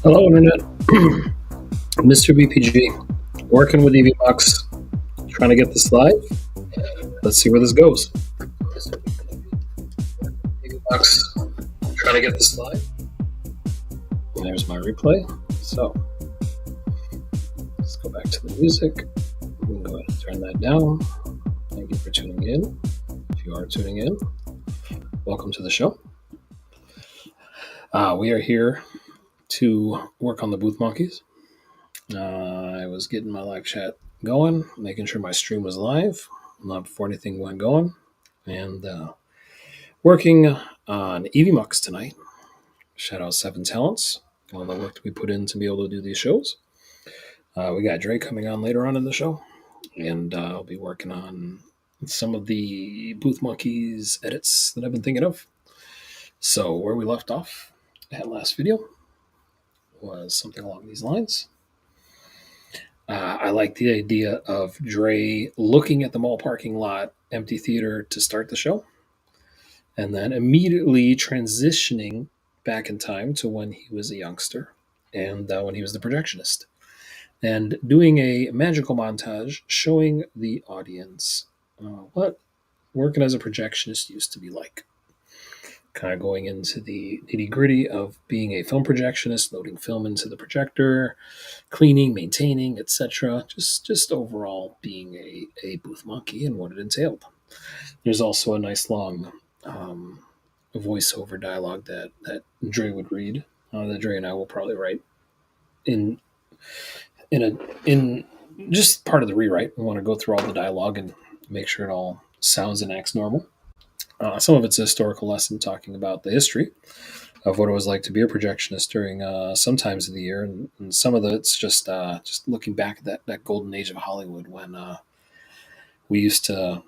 Hello, Internet. Mr. BPG, working with EVMux, trying to get this live. Let's see where this goes. Mr. EVMux, trying to get this live. And there's my replay. So, let's go back to the music. We can go ahead and turn that down. Thank you for tuning in. If you are tuning in, welcome to the show. We are here to work on the Booth Monkeys. I was getting my live chat going, making sure my stream was live, not before anything went going, and working on EVMux tonight. Shout out 7 Talents, all the work that we put in to be able to do these shows. We got Dre coming on later on in the show, and I'll be working on some of the Booth Monkeys edits that I've been thinking of. So where we left off at last video was something along these lines. I like the idea of Dre looking at the mall parking lot, empty theater to start the show, and then immediately transitioning back in time to when he was a youngster and when he was the projectionist, and doing a magical montage showing the audience what working as a projectionist used to be like. Kind of going into the nitty-gritty of being a film projectionist, loading film into the projector, cleaning, maintaining, etc. Just overall being a booth monkey and what it entailed. There's also a nice long voiceover dialogue that Dre would read, that Dre and I will probably write in just part of the rewrite. We want to go through all the dialogue and make sure it all sounds and acts normal. Some of it's a historical lesson talking about the history of what it was like to be a projectionist during some times of the year, and some of it's just looking back at that golden age of Hollywood when we used to.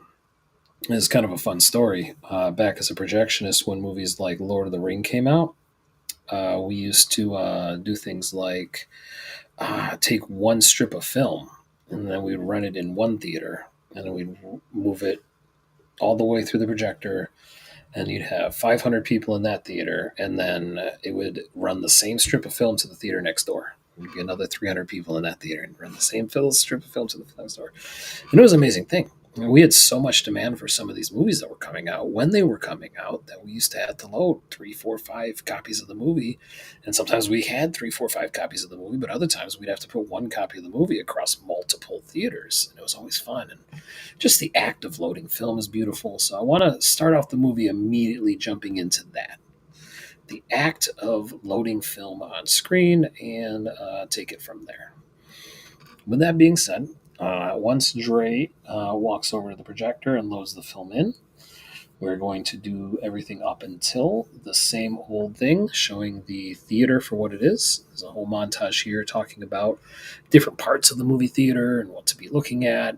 It's kind of a fun story. Back as a projectionist, when movies like Lord of the Ring came out, we used to do things like take one strip of film, and then we'd run it in one theater, and then we'd move it all the way through the projector, and you'd have 500 people in that theater, and then it would run the same strip of film to the theater next door. There'd be another 300 people in that theater and run the same strip of film to the next door. And it was an amazing thing. We had so much demand for some of these movies that were coming out when they were coming out that we used to have to load 3, 4, 5 copies of the movie. And sometimes we had 3, 4, 5 copies of the movie, but other times we'd have to put one copy of the movie across multiple theaters. And it was always fun. And just the act of loading film is beautiful. So I want to start off the movie immediately jumping into that. The act of loading film on screen and take it from there. With that being said, once Dre walks over to the projector and loads the film in, we're going to do everything up until the same old thing, showing the theater for what it is. There's a whole montage here talking about different parts of the movie theater and what to be looking at,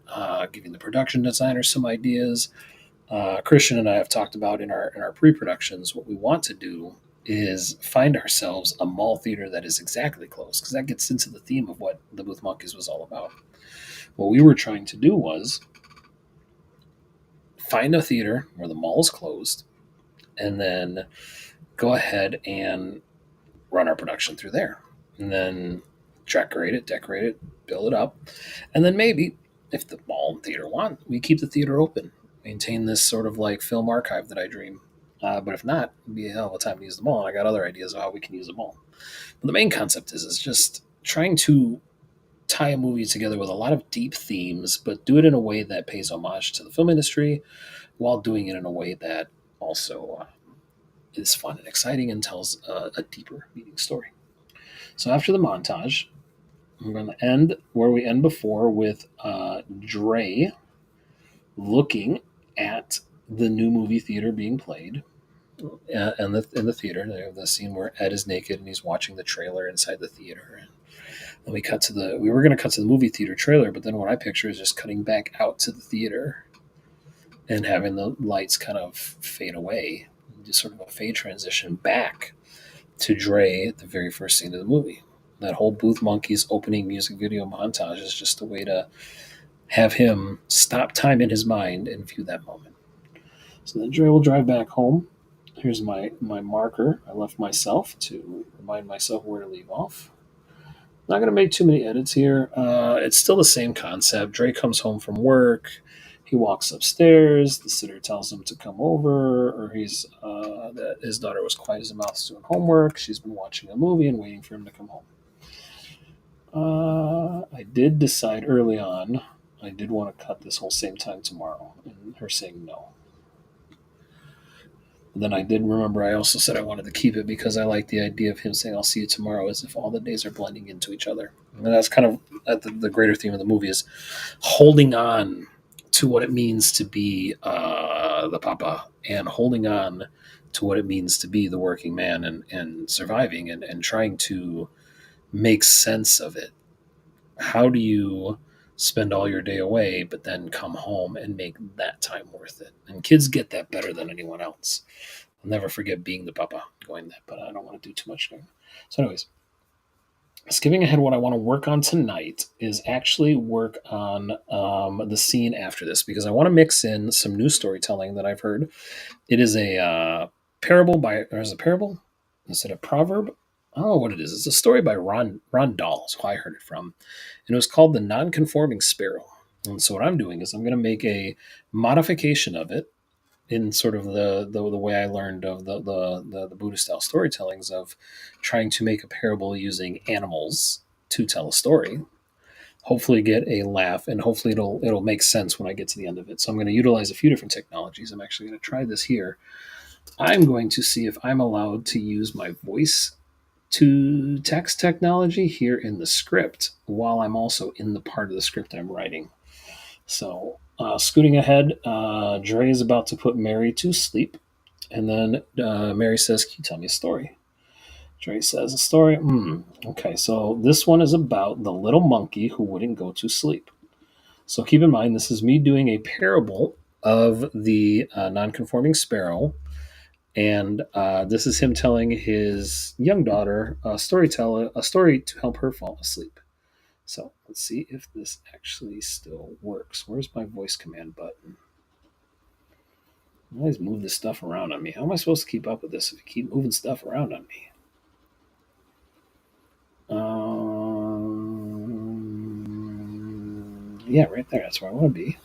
giving the production designers some ideas. Christian and I have talked about in our pre-productions what we want to do is find ourselves a mall theater that is exactly closed, because that gets into the theme of what the Booth Monkeys was all about. What we were trying to do was find a theater where the mall is closed and then go ahead and run our production through there. And then decorate it, build it up. And then maybe, if the mall and theater want, we keep the theater open, maintain this sort of like film archive that I dream. But if not, it'd be a hell of a time to use the mall. And I got other ideas of how we can use the mall. But the main concept is just trying to tie a movie together with a lot of deep themes, but do it in a way that pays homage to the film industry while doing it in a way that also is fun and exciting and tells a deeper meaning story. So after the montage, we're going to end where we end before with Dre looking at the new movie theater being played. In the theater, they have the scene where Ed is naked and he's watching the trailer inside the theater. And then we were going to cut to the movie theater trailer, but then what I picture is just cutting back out to the theater and having the lights kind of fade away, just sort of a fade transition back to Dre at the very first scene of the movie. That whole Booth Monkeys opening music video montage is just a way to have him stop time in his mind and view that moment. So then Dre will drive back home, Here's my marker. I left myself to remind myself where to leave off. Not going to make too many edits here. It's still the same concept. Dre comes home from work. He walks upstairs. The sitter tells him to come over, or that his daughter was quiet as a mouse doing homework. She's been watching a movie and waiting for him to come home. I did decide early on I did want to cut this whole same time tomorrow, and her saying no. Then I did remember I also said I wanted to keep it because I like the idea of him saying I'll see you tomorrow as if all the days are blending into each other. And that's kind of the greater theme of the movie is holding on to what it means to be the papa and holding on to what it means to be the working man and surviving and trying to make sense of it. How do you spend all your day away but then come home and make that time worth it? And kids get that better than anyone else. I'll never forget being the papa going that, but I don't want to do too much going. So anyways, skipping ahead, what I want to work on tonight is actually work on the scene after this because I want to mix in some new storytelling that I've heard. It is a parable or is it a parable? Is it a proverb? I don't know what it is. It's a story by Ron Dahl, is who I heard it from. And it was called The Non-Conforming Sparrow. And so what I'm doing is I'm going to make a modification of it in sort of the way I learned of the Buddhist style storytellings of trying to make a parable using animals to tell a story. Hopefully get a laugh, and hopefully it'll make sense when I get to the end of it. So I'm going to utilize a few different technologies. I'm actually going to try this here. I'm going to see if I'm allowed to use my voice to text technology here in the script while I'm also in the part of the script I'm writing. So scooting ahead, Dre is about to put Mary to sleep. And then Mary says, can you tell me a story? Dre says, a story? Okay, so this one is about the little monkey who wouldn't go to sleep. So keep in mind, this is me doing a parable of the non-conforming sparrow. And this is him telling his young daughter a story to help her fall asleep. So let's see if this actually still works. Where's my voice command button? I always move this stuff around on me. How am I supposed to keep up with this if you keep moving stuff around on me? Yeah, right there. That's where I want to be.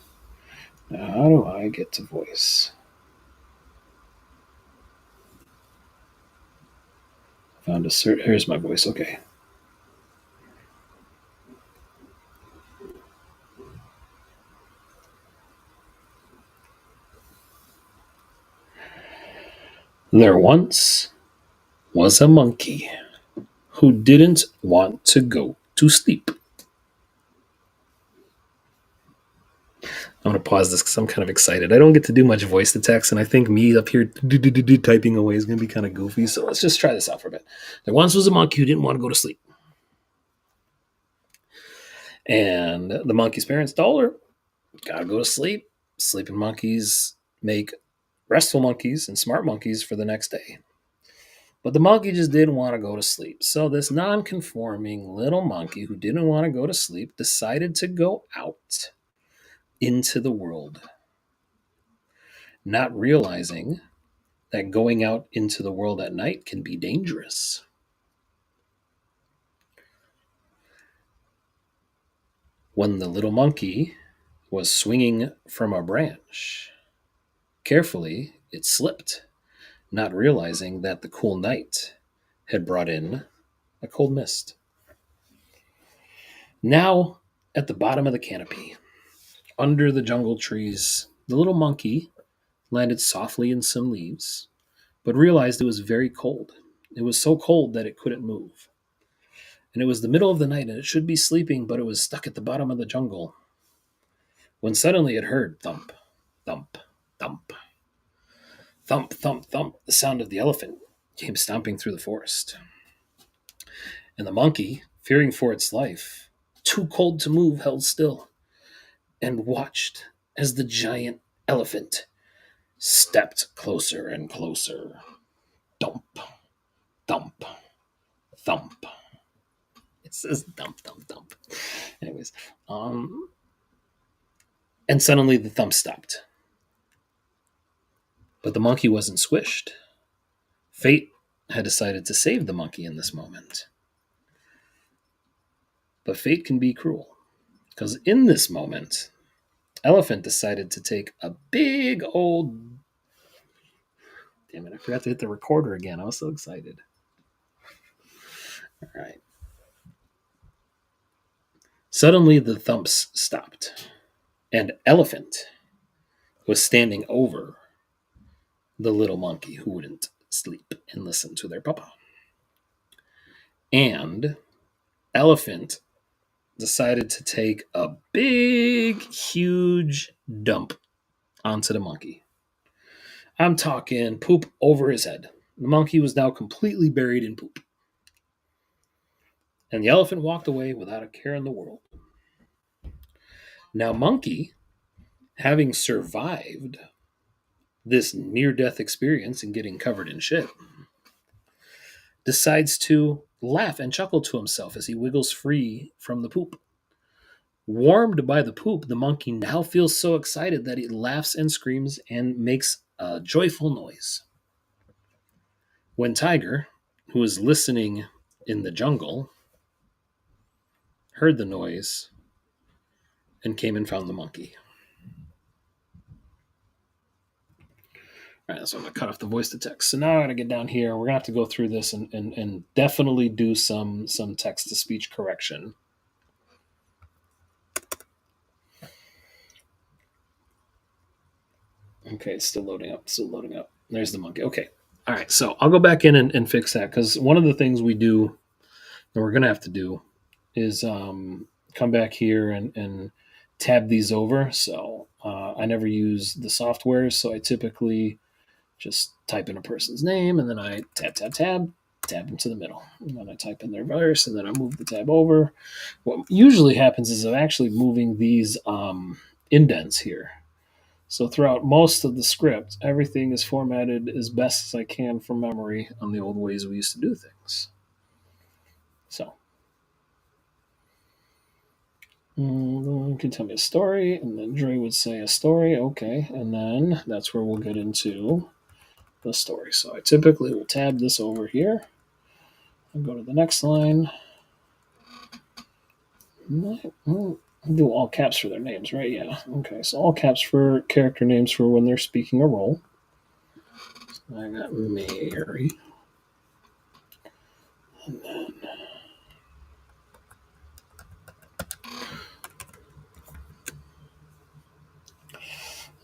Now, how do I get to voice? Found a cert. Here's my voice. Okay. There once was a monkey who didn't want to go to sleep. I'm going to pause this because I'm kind of excited. I don't get to do much voice to text, and I think me up here typing away is going to be kind of goofy. So let's just try this out for a bit. There once was a monkey who didn't want to go to sleep. And the monkey's parents told her, gotta go to sleep. Sleeping monkeys make restful monkeys and smart monkeys for the next day. But the monkey just didn't want to go to sleep. So this non-conforming little monkey who didn't want to go to sleep decided to go out into the world, not realizing that going out into the world at night can be dangerous. When the little monkey was swinging from a branch, carefully it slipped, not realizing that the cool night had brought in a cold mist. Now, at the bottom of the canopy, under the jungle trees, the little monkey landed softly in some leaves, but realized it was very cold. It was so cold that it couldn't move. And it was the middle of the night, and it should be sleeping, but it was stuck at the bottom of the jungle. When suddenly it heard thump, thump, thump. Thump, thump, thump. The sound of the elephant came stomping through the forest. And the monkey, fearing for its life, too cold to move, held still and watched as the giant elephant stepped closer and closer. Thump, thump, thump. It says thump, thump, thump. Anyways, and suddenly the thump stopped. But the monkey wasn't squished. Fate had decided to save the monkey in this moment. But fate can be cruel. Because in this moment, Elephant decided to take a big old. Damn it, I forgot to hit the recorder again. I was so excited. All right. Suddenly, the thumps stopped, and Elephant was standing over the little monkey who wouldn't sleep and listen to their papa. And Elephant decided to take a big, huge dump onto the monkey. I'm talking poop over his head. The monkey was now completely buried in poop. And the elephant walked away without a care in the world. Now, Monkey, having survived this near death experience and getting covered in shit, decides to laugh and chuckle to himself as he wiggles free from the poop. Warmed by the poop, the monkey now feels so excited that he laughs and screams and makes a joyful noise. When Tiger, who was listening in the jungle, heard the noise and came and found the monkey. All right, so I'm going to cut off the voice to text. So now I got to get down here. We're going to have to go through this and definitely do some text to speech correction. Okay, it's still loading up. There's the monkey. Okay. All right, so I'll go back in and fix that, because one of the things we do, and we're going to have to do, is come back here and tab these over. So I never use the software, so I typically just type in a person's name, and then I tab them to the middle. And then I type in their verse, and then I move the tab over. What usually happens is I'm actually moving these indents here. So throughout most of the script, everything is formatted as best as I can from memory on the old ways we used to do things. So you can tell me a story, and then Dre would say a story. Okay, and then that's where we'll get into the story. So I typically will tab this over here and go to the next line. Do all caps for their names, right? Yeah. Okay, so all caps for character names for when they're speaking a role. So I got Mary. And then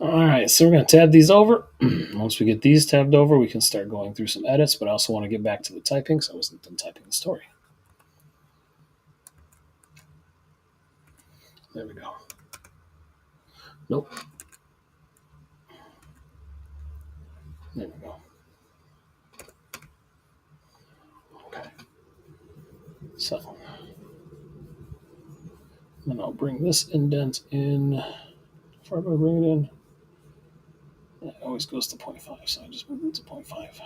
all right, so we're going to tab these over. Once we get these tabbed over, we can start going through some edits, but I also want to get back to the typing, so I wasn't done typing the story. There we go. Nope. There we go. Okay. So then I'll bring this indent in. How far do I bring it in? It always goes to 0.5, so I just move it to 0.5.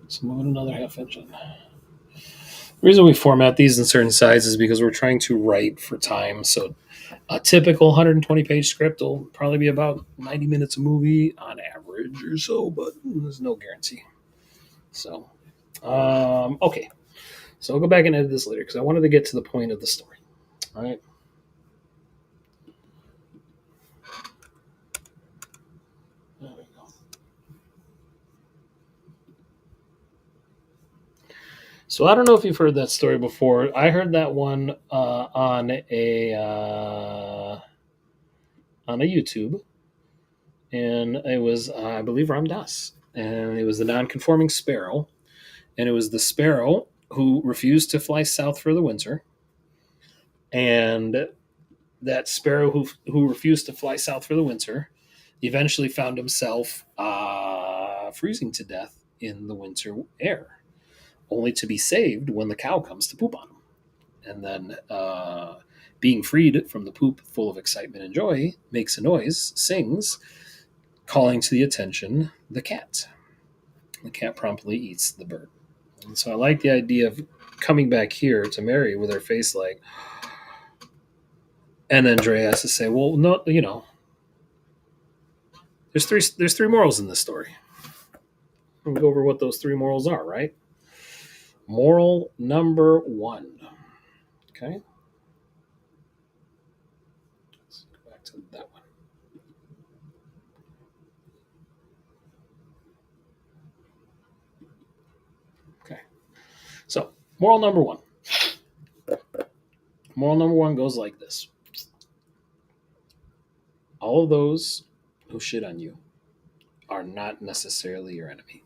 So move it another half inch in. The reason we format these in certain sizes is because we're trying to write for time. So a typical 120-page script will probably be about 90 minutes a movie on average or so, but there's no guarantee. So, okay. So I'll go back and edit this later because I wanted to get to the point of the story. All right. There we go. So I don't know if you've heard that story before. I heard that one on a YouTube, and it was I believe Ram Dass, and it was the non-conforming sparrow, and it was the sparrow who refused to fly south for the winter, and that sparrow who refused to fly south for the winter eventually found himself freezing to death in the winter air, only to be saved when the cow comes to poop on him. And then being freed from the poop full of excitement and joy, makes a noise, sings, calling to the attention the cat. The cat promptly eats the bird. And so I like the idea of coming back here to Mary with her face like, and then Dre has to say, well, no, there's three morals in this story. and go over what those three morals are, right? Moral number 1. Okay. Let's go back to that one. Okay. So, moral number 1. Moral number 1 goes like this: all of those who shit on you are not necessarily your enemy.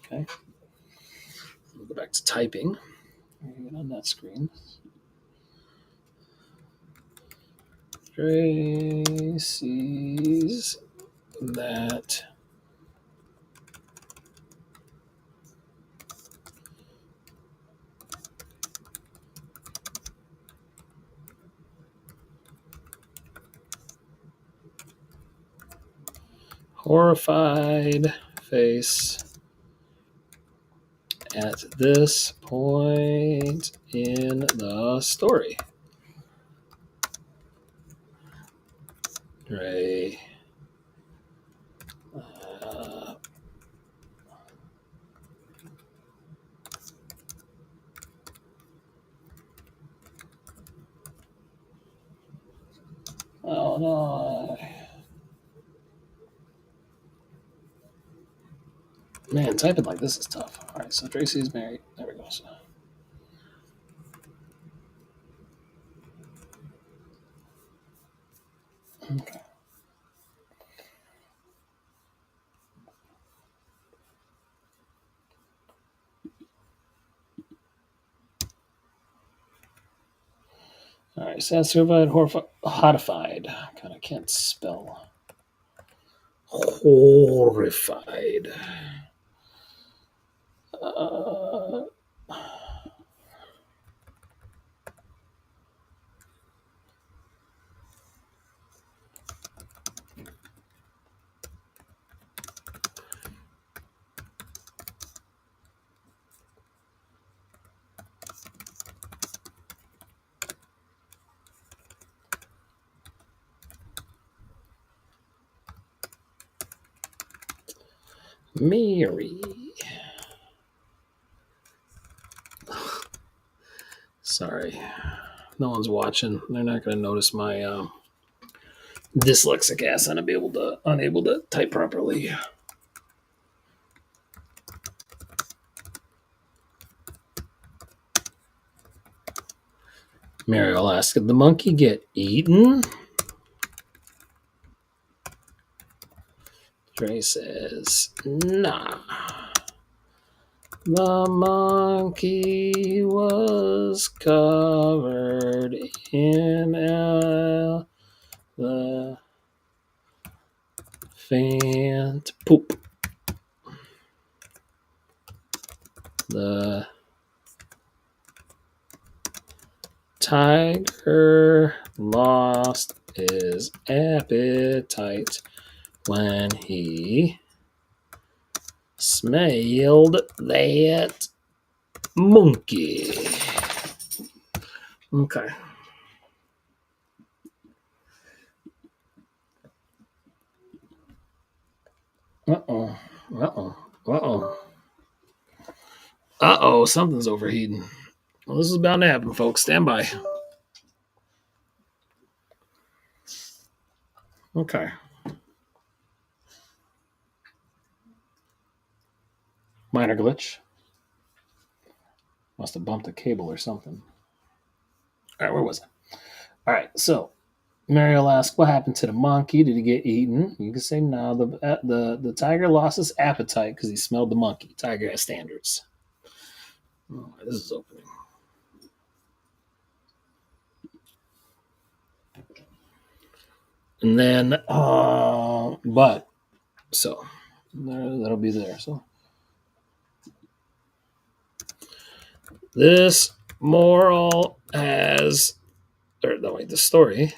Okay. We'll go back to typing. On that screen. Dre sees that horrified face at this point in the story. Ray. Oh no. Man, typing like this is tough. All right, so Tracy's married. There we go. So. Okay. All right, satisfied, horrified. God, I can't spell. Horrified. Mary. Sorry. No one's watching. They're not going to notice my dyslexic ass unable to type properly. Mary will ask, did the monkey get eaten? Dre says, nah. The monkey was covered in elephant poop. The tiger lost his appetite when he smelled that monkey. Okay. Uh-oh. Uh-oh. Uh-oh. Uh-oh. Something's overheating. Well, this is bound to happen, folks. Stand by. Okay. Minor glitch. Must have bumped a cable or something. All right, where was I? All right, so Mary will ask, what happened to the monkey? Did he get eaten? You can say no. The tiger lost his appetite because he smelled the monkey. Tiger has standards. Oh, this is opening. And then, but, so, that'll be there. So, this moral has, or no, wait, the story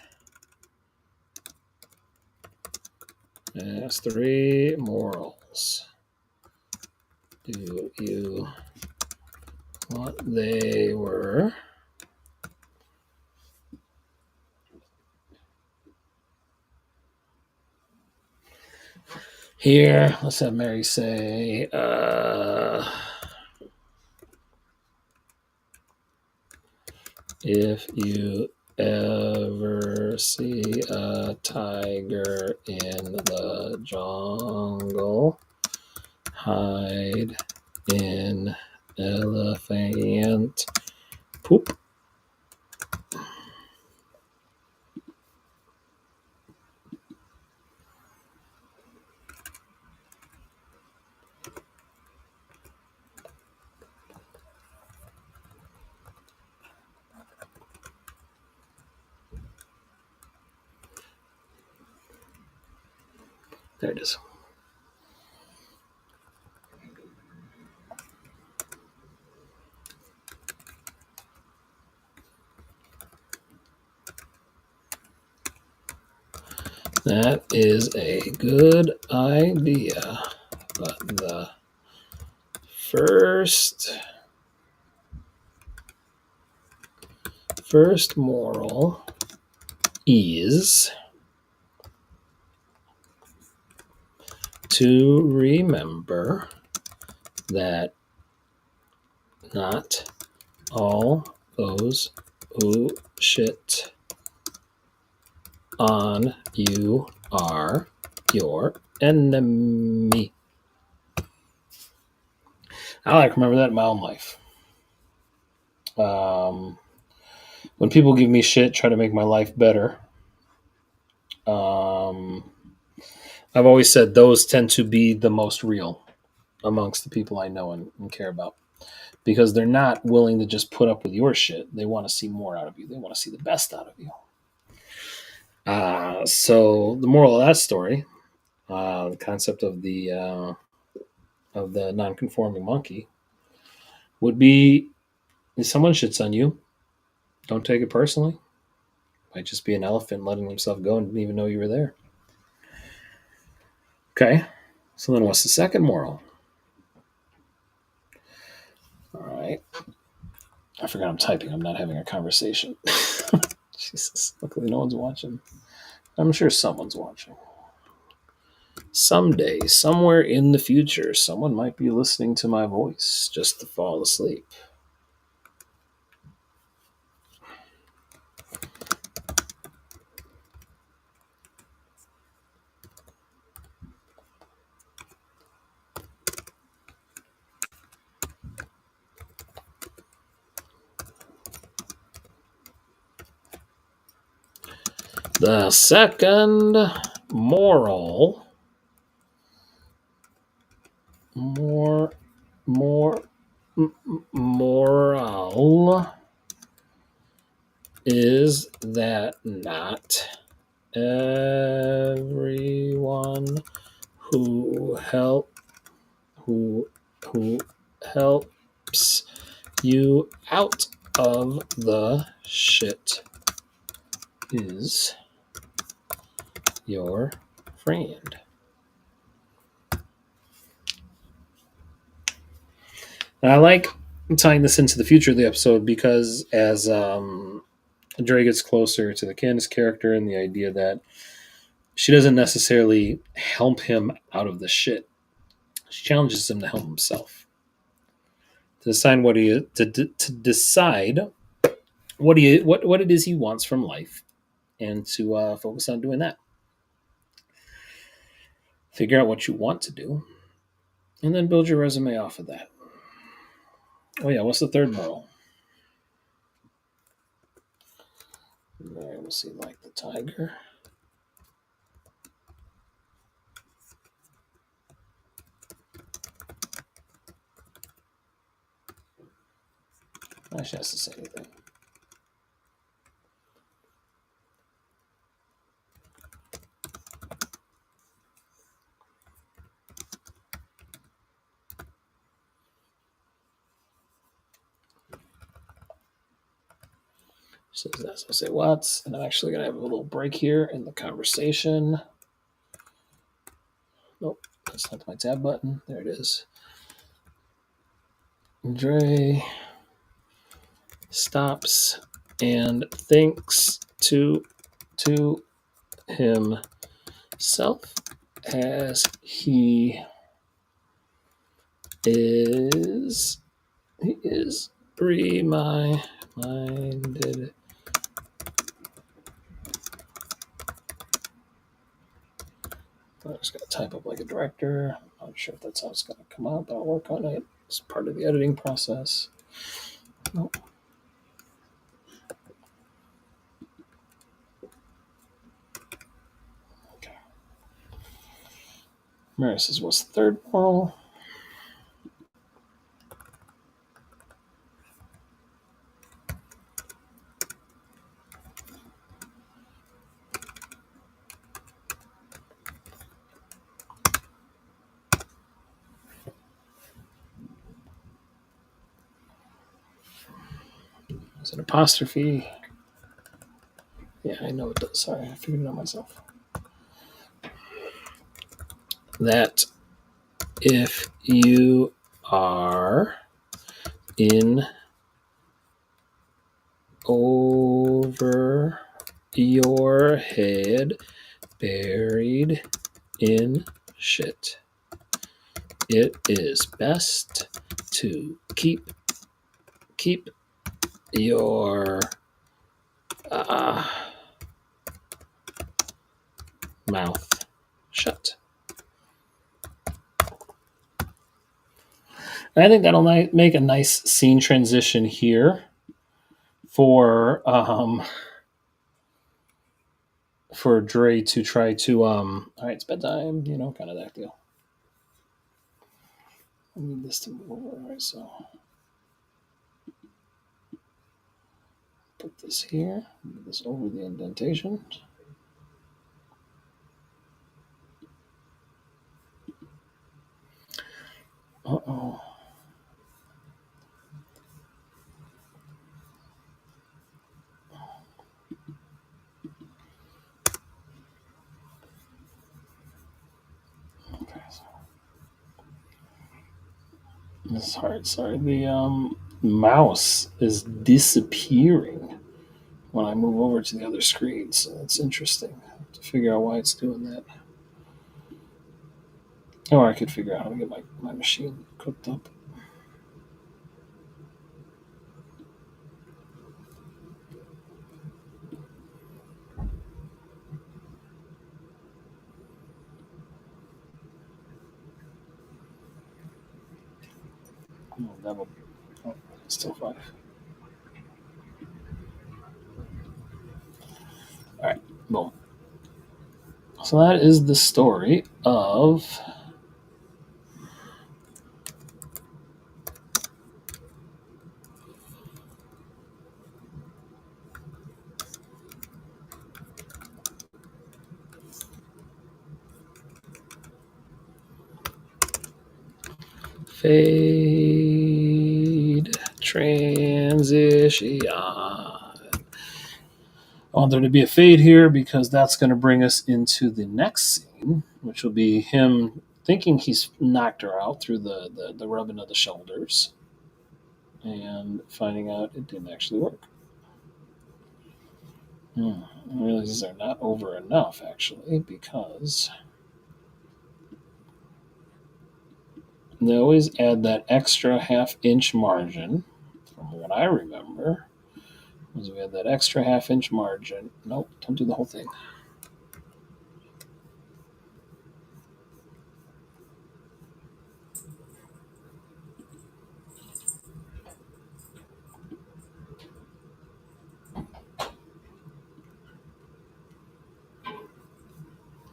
has 3 morals. Do you what they were? Here, let's have Mary say, if you ever see a tiger in the jungle, hide in elephant poop. There it is. That is a good idea. But the first moral is to remember that not all those who shit on you are your enemy. I like to remember that in my own life. When people give me shit, try to make my life better. I've always said those tend to be the most real amongst the people I know and care about, because they're not willing to just put up with your shit. They want to see more out of you. They want to see the best out of you. So the moral of that story, the concept of the non-conforming monkey, would be: if someone shits on you, don't take it personally. Might just be an elephant letting himself go and didn't even know you were there. Okay, so then what's the second moral? All right. I forgot I'm typing. I'm not having a conversation. Jesus. Luckily, no one's watching. I'm sure someone's watching. Someday, somewhere in the future, someone might be listening to my voice just to fall asleep. The second moral, moral is that not everyone who helps you out of the shit is your friend. And I like tying this into the future of the episode because as Dre gets closer to the Candace character and the idea that she doesn't necessarily help him out of the shit, she challenges him to help himself, to decide what what it is he wants from life, and to focus on doing that. Figure out what you want to do, and then build your resume off of that. Oh yeah, what's the third moral? Let me see, like the tiger. She has to say anything. Says that. So I'll say what, and I'm actually gonna have a little break here in the conversation. Nope, that's not my tab button. There it is. Dre stops and thinks to himself as he is free-minded. I just got to type up like a director. Not sure if that's how it's going to come out, but I'll work on it. It's part of the editing process. Nope. Okay. Mary says, what's the third moral? Is it apostrophe? Yeah, I know it does. Sorry, I figured it out myself. That if you are in over your head, buried in shit, it is best to keep your mouth shut. And I think that'll make a nice scene transition here for Dre to try to all right, it's bedtime, kind of that deal. I need this to move over. All right, so put this here, move this over the indentation. Uh-oh. Okay, so this is hard. Sorry, the mouse is disappearing when I move over to the other screen, so that's interesting. I have to figure out why it's doing that. Or I could figure out how to get my machine cooked up. Oh, still 5. All right, boom. So that is the story of fade transition. I want there to be a fade here because that's going to bring us into the next scene, which will be him thinking he's knocked her out through the rubbing of the shoulders and finding out it didn't actually work. I realize these are not over enough, actually, because they always add that extra half-inch margin. From what I remember, was we had that extra half-inch margin. Nope, don't do the whole thing.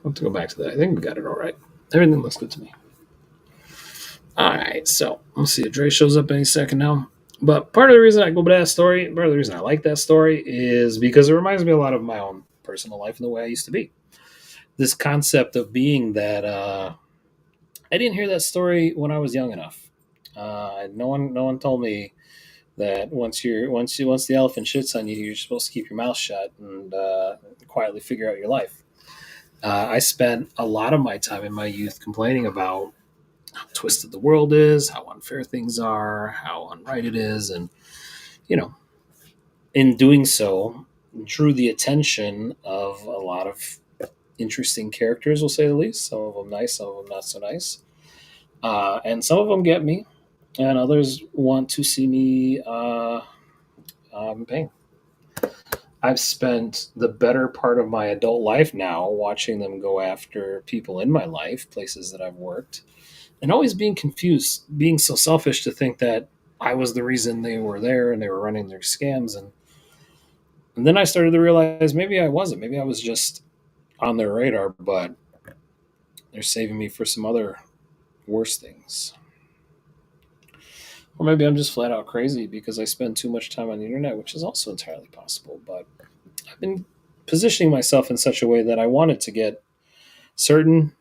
I'll have to go back to that. I think we got it all right. Everything looks good to me. All right, so let's see if Dre shows up any second now. But part of the reason I go by that story, part of the reason I like that story is because it reminds me a lot of my own personal life and the way I used to be. This concept of being that I didn't hear that story when I was young enough. No one told me that once the elephant shits on you, you're supposed to keep your mouth shut and quietly figure out your life. I spent a lot of my time in my youth complaining about how twisted the world is, how unfair things are, how unright it is, and in doing so, drew the attention of a lot of interesting characters, we'll say the least. Some of them nice, some of them not so nice. And some of them get me, and others want to see me in pain. I've spent the better part of my adult life now watching them go after people in my life, places that I've worked, and always being confused, being so selfish to think that I was the reason they were there and they were running their scams. And then I started to realize maybe I wasn't. Maybe I was just on their radar, but they're saving me for some other worse things. Or maybe I'm just flat out crazy because I spend too much time on the internet, which is also entirely possible. But I've been positioning myself in such a way that I wanted to get certain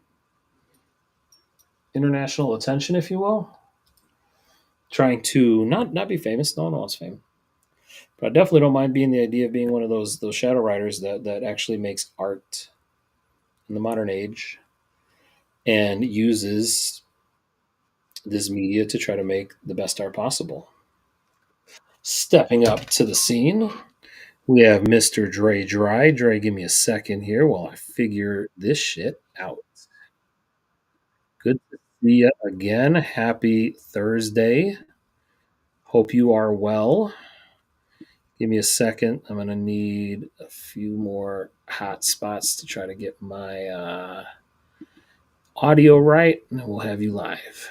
international attention, if you will, trying to not be famous. No one wants fame. But I definitely don't mind being the idea of being one of those shadow writers that actually makes art in the modern age and uses this media to try to make the best art possible. Stepping up to the scene, we have Mr. Dre Dry. Dre, give me a second here while I figure this shit out. Good to see you again. Happy Thursday. Hope you are well. Give me a second. I'm going to need a few more hot spots to try to get my audio right, and then we'll have you live.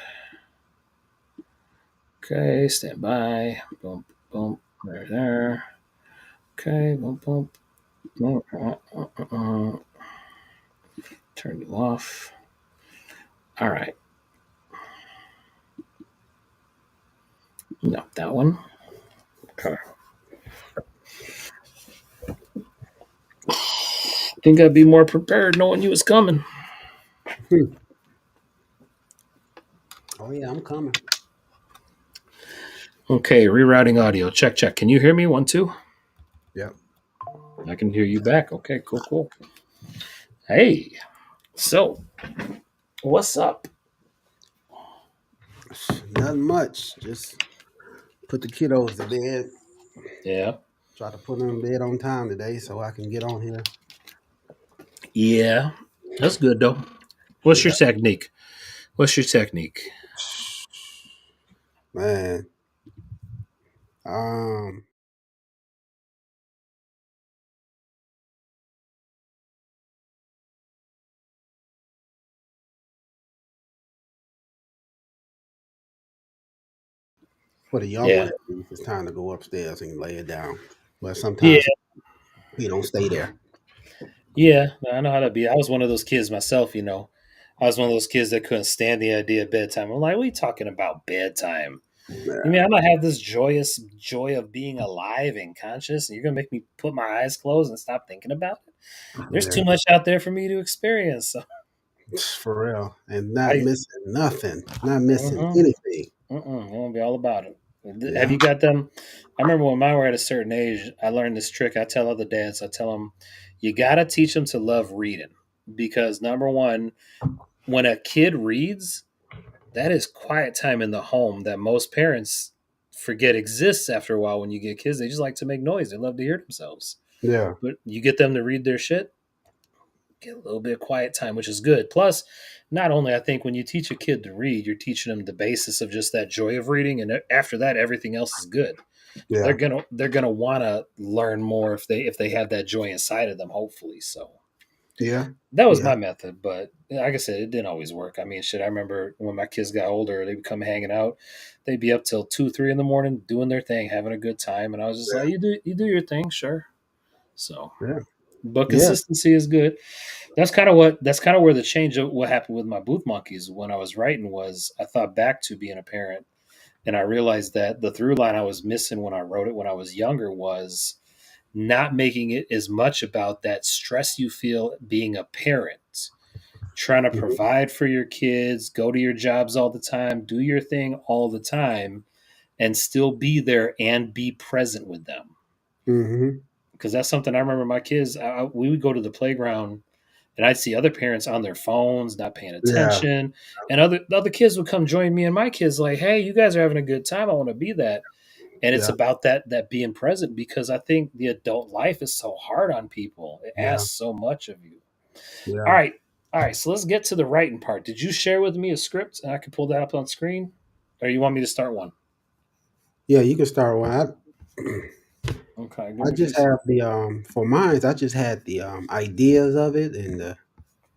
Okay, stand by. Boom, boom, there. Okay, boom, boom. Turn you off. All right. No, that one. Okay. Think I'd be more prepared knowing you was coming. Hmm. Oh yeah, I'm coming. Okay, rerouting audio. Check, check. Can you hear me? 1, 2. Yep. I can hear you back. Okay, cool, cool. Hey, so what's up? Nothing much. Just put the kiddos to bed. Yeah, Try to put them in bed on time today so I can get on here. yeah, that's good though. What's your Yeah. technique? What's your technique? Man. Um for the young one Yeah, at least, it's time to go upstairs and lay it down. But yeah, sometimes he don't stay there. yeah. I know how to be. I was one of those kids myself. I was one of those kids that couldn't stand the idea of bedtime. I'm like, what are you talking about bedtime? You Yeah. mean I'm gonna have this joyous joy of being alive and conscious, and you're gonna make me put my eyes closed and stop thinking about it? There's Yeah. too much out there for me to experience. So For real. And not I, missing nothing. Not missing mm-hmm. anything. I'm gonna be all about it. Have Yeah. you got them? I remember when mine were at a certain age, I learned this trick. I tell other dads, I tell them, you gotta teach them to love reading because number one, when a kid reads, that is quiet time in the home that most parents forget exists after a while. When you get kids, they just like to make noise. They love to hear themselves. Yeah. But you get them to read their shit, get a little bit of quiet time, which is good. Plus, not only I think when you teach a kid to read, you're teaching them the basis of just that joy of reading, and after that, everything else is good. Yeah. They're gonna want to learn more if they have that joy inside of them. Hopefully, so Yeah. that was Yeah. my method. But like I said, it didn't always work. I mean, shit. I remember when my kids got older, they would come hanging out. They'd be up till 2, 3 in the morning doing their thing, having a good time, and I was just like, you do your thing, sure. So, Yeah. but Yeah. consistency is good. That's kind of where the change of what happened with my booth monkeys when I was writing was I thought back to being a parent and I realized that the through line I was missing when I wrote it when I was younger was not making it as much about that stress you feel being a parent, trying to Mm-hmm. provide for your kids, go to your jobs all the time, do your thing all the time, and still be there and be present with them. Mm-hmm. Because that's something I remember my kids, we would go to the playground and I'd see other parents on their phones, not paying Yeah. attention, and other kids would come join me and my kids, like, "Hey, you guys are having a good time. I want to be that." And it's Yeah. about that being present because I think the adult life is so hard on people. It Yeah. asks so much of you. All Yeah. right. All right. So let's get to the writing part. Did you share with me a script and I can pull that up on screen? Or you want me to start one? Yeah, you can start with Okay. Give I me a few just have seconds. the for mine, I just had the ideas of it and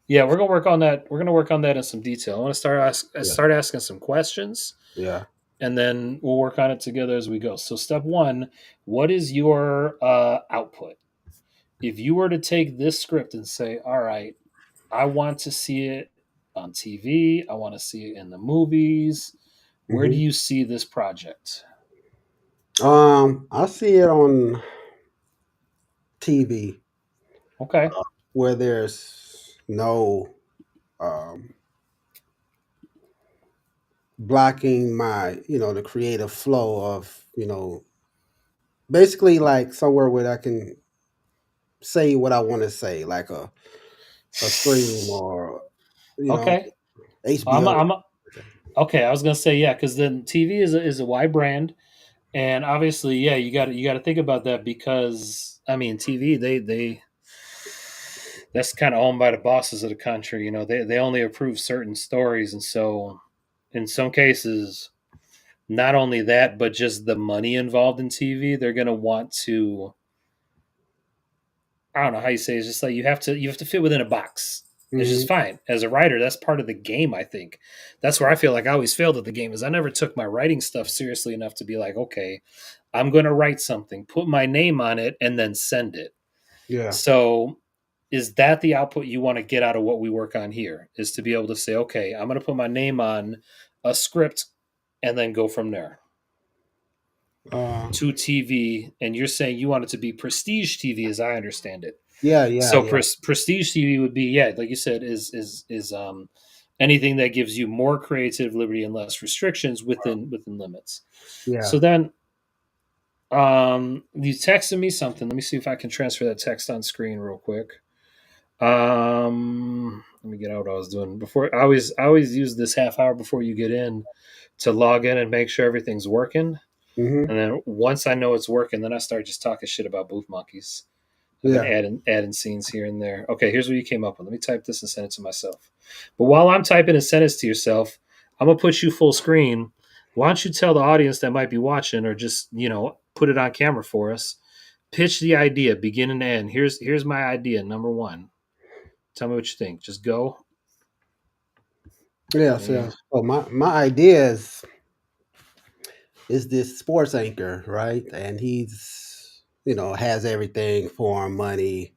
Yeah, we're gonna work on that. We're gonna work on that in some detail. I want to yeah, start asking some questions, yeah. and then we'll work on it together as we go. So, step one: what is your output? If you were to take this script and say, "All right, I want to see it on TV. I want to see it in the movies," where do hmm you see this project? I see it on TV Okay. where there's no um blocking my, the creative flow of, basically like somewhere where I can say what I want to say, like a stream or you know Okay. I'm, HBO. I'm okay. I was gonna say yeah, because then TV is a wide brand, and obviously yeah, you got to think about that because I mean TV they that's kind of owned by the bosses of the country. You know they only approve certain stories, and so in some cases, not only that, but just the money involved in TV, they're gonna want to. I don't know how you say it. It's just like you have to fit within a box. It's just hmm fine. As a writer, that's part of the game, I think. That's where I feel like I always failed at the game is I never took my writing stuff seriously enough to be like, okay, I'm gonna write something, put my name on it, and then send it. Yeah. So is that the output you want to get out of what we work on here? Is to be able to say, okay, I'm gonna put my name on a script and then go from there Uh, to TV, and you're saying you want it to be prestige TV, as I understand it. yeah, yeah, So yeah, prestige TV would be yeah, like you said, is anything that gives you more creative liberty and less restrictions within limits. yeah. So then you texted me something. Let me see if I can transfer that text on screen real quick. Let me get out what I was doing before. I always use this half hour before you get in to log in and make sure everything's working. hmm And then once I know it's working, then I start just talking shit about booth monkeys. I've been Yeah. adding scenes here and there. Okay, here's what you came up with. Let me type this and send it to myself. But while I'm typing and send it to yourself, I'm gonna put you full screen. Why don't you tell the audience that might be watching, or just put it on camera for us? Pitch the idea, beginning to end. Here's my idea. Number one. Tell me what you think. Just go. Yeah. So, And my idea is this sports anchor, right? And he's has everything for him, money,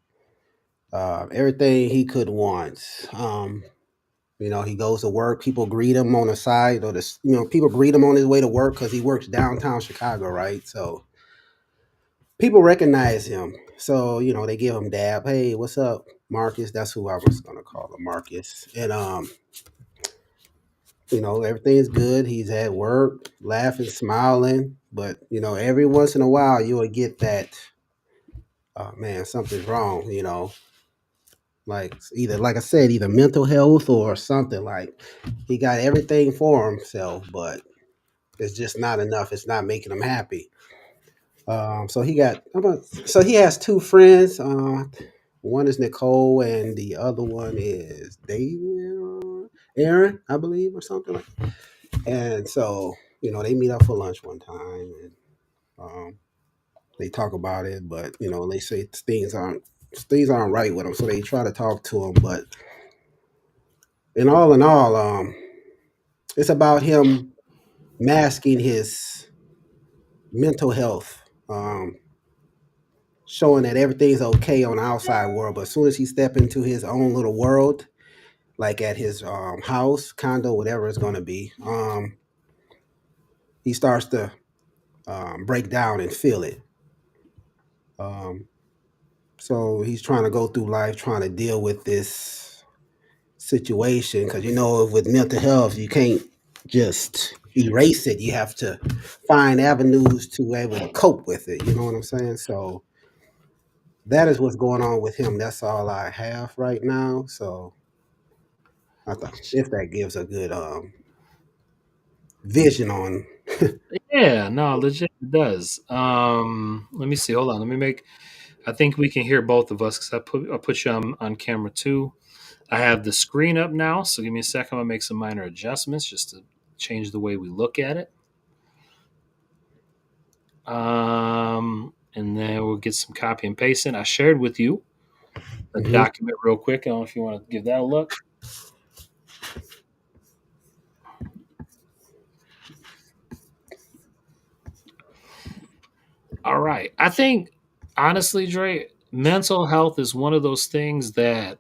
everything he could want. He goes to work. People greet him on the side, or people greet him on his way to work because he works downtown Chicago, right? So people recognize him. So they give him dab. Hey, what's up, Marcus? That's who I was gonna call him, Marcus. And everything's good. He's at work, laughing, smiling. But every once in a while, you will get that. Oh man, something's wrong. Like either, like I said, either mental health or something. Like he got everything for himself, but it's just not enough. It's not making him happy. So he has two friends. One is Nicole, and the other one is David, or Aaron, I believe, or something like. And so they meet up for lunch one time, and um, they talk about it, but they say things aren't right with him, so they try to talk to him. But in all, it's about him masking his mental health. Showing that everything's okay on the outside world, but as soon as he step into his own little world, like at his house, condo, whatever it's going to be, he starts to break down and feel it. Um, so he's trying to go through life trying to deal with this situation because with mental health you can't just erase it. You have to find avenues to be able to cope with it. You know what I'm saying? So that is what's going on with him. That's all I have right now. So I thought if that gives a good vision on. yeah, no, legit it does. Let me see. Hold on. Let me make. I think we can hear both of us because I put you on camera too. I have the screen up now, so give me a second. I'm gonna make some minor adjustments just to change the way we look at it. And then we'll get some copy and paste in. I shared with you a Hmm. document real quick. I don't know if you want to give that a look. All right. I think honestly, Dre, mental health is one of those things that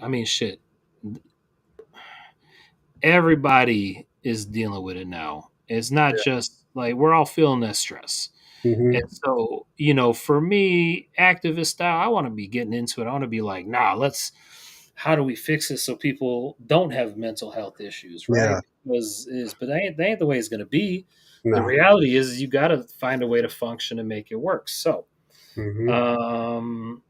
I mean, shit. Everybody is dealing with it now. It's not just like we're all feeling that stress. And Hmm. so, for me, activist style, I want to be getting into it. I want to be like, nah, how do we fix this so people don't have mental health issues, right? Yeah. But that ain't the way it's going to be. The No. reality is you got to find a way to function and make it work. So, Hmm. um,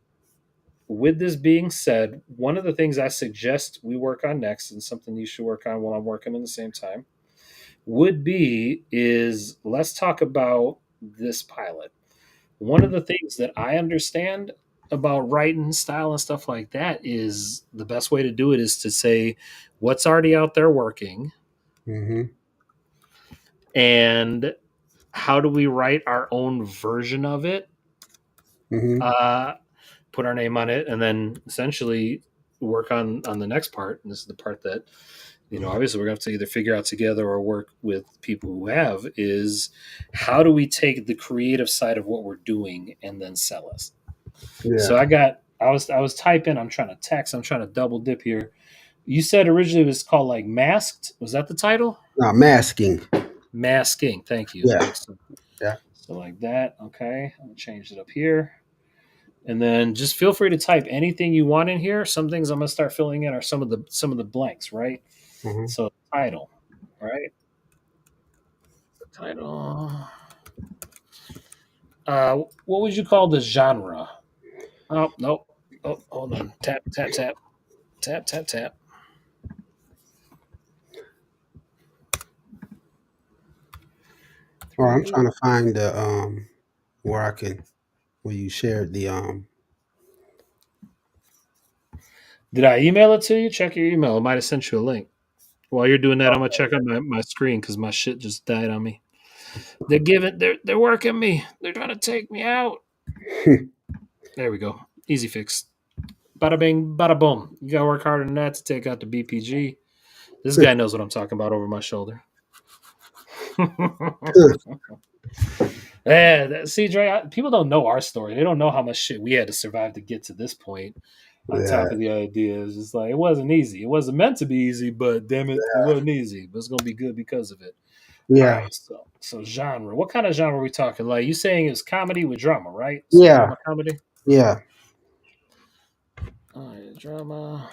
with this being said, one of the things I suggest we work on next, and something you should work on while I'm working in the same time, would be is let's talk about this pilot. One of the things that I understand about writing style and stuff like that is the best way to do it is to say what's already out there working Hmm. and how do we write our own version of it, Hmm. uh, put our name on it, and then essentially work on the next part. And this is the part that obviously we're going to have to either figure out together or work with people who have is how do we take the creative side of what we're doing and then sell us. So Yeah. I was typing, I'm trying to text, I'm trying to double dip here. You said originally it was called like Masked. Was that the title? Now masking. Masking. Thank you. Yeah. Okay, Yeah. so like that. Okay. I'm gonna change it up here. And then just feel free to type anything you want in here. Some things I'm gonna start filling in are some of the blanks, right? Hmm. So title, right? Title. What would you call the genre? Oh nope. Oh, hold on. Tap tap tap tap tap tap. Or I'm trying Three. to find the where I can where you shared the Did I email it to you? Check your email. I might have sent you a link. While you're doing that, I'm gonna check on my screen because my shit just died on me. They're working me. They're trying to take me out. There we go. Easy fix. Bada bing, bada boom. You gotta work harder than that to take out the BPG. This guy knows what I'm talking about over my shoulder. Yeah, see, Dre, people don't know our story. They don't know how much shit we had to survive to get to this point. On yeah. top of the idea, it's just like it wasn't easy. It wasn't meant to be easy, but damn it, it wasn't easy. But it's gonna be good because of it. All Yeah. right, so genre. What kind of genre are we talking? Like you saying it's comedy with drama, right? So Yeah. drama comedy. Yeah. All right, drama.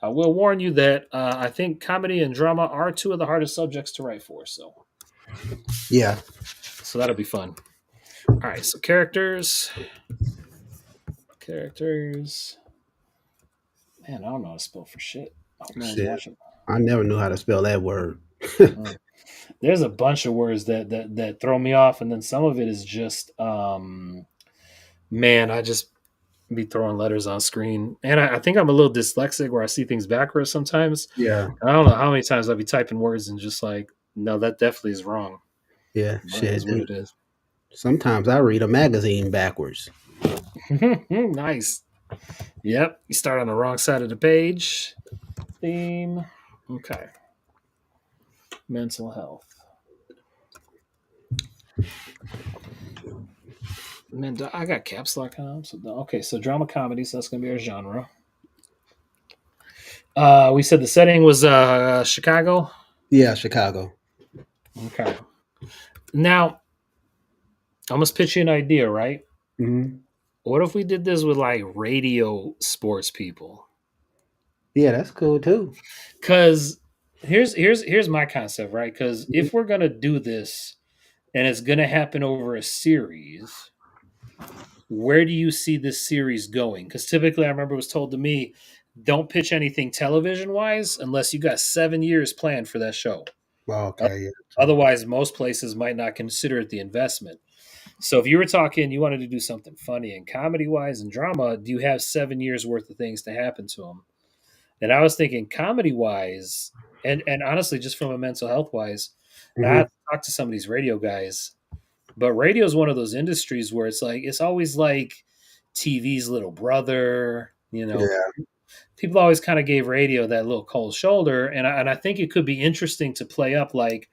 I will warn you that I think comedy and drama are two of the hardest subjects to write for. Yeah. So that'll be fun. All right, so characters. Man, I don't know how to spell for shit. I hope no one's Shit. watching. I never knew how to spell that word. Uh, there's a bunch of words that throw me off, and then some of it is just man, I just be throwing letters on screen, and I think I'm a little dyslexic where I see things backwards sometimes. Yeah. I don't know how many times I'll be typing words and just like, no, that definitely is wrong. Yeah. But it Shit. is what And it is. sometimes I read a magazine backwards. Nice. Yep. You start on the wrong side of the page. Theme. Okay. Mental health. Man, I got caps lock on. So okay, so drama comedy. So that's gonna be our genre. We said the setting was Chicago. Yeah, Chicago. Okay. Now I must pitch you an idea, right? Hmm. What if we did this with like radio sports people? Yeah, that's cool too. Because here's my concept, right? Because Mhm. if we're gonna do this and it's gonna happen over a series, where do you see this series going? Because typically, I remember it was told to me, don't pitch anything television wise unless you got 7 years planned for that show. Okay. Yeah. True. Otherwise, most places might not consider it the investment. So if you were talking, you wanted to do something funny and comedy wise and drama, do you have 7 years worth of things to happen to them? And I was thinking comedy wise, and honestly, just from a mental health wise, I have Hmm. to talk to some of these radio guys. But radio is one of those industries where it's like it's always like TV's little brother. Yeah, People always kind of gave radio that little cold shoulder, and I think it could be interesting to play up like,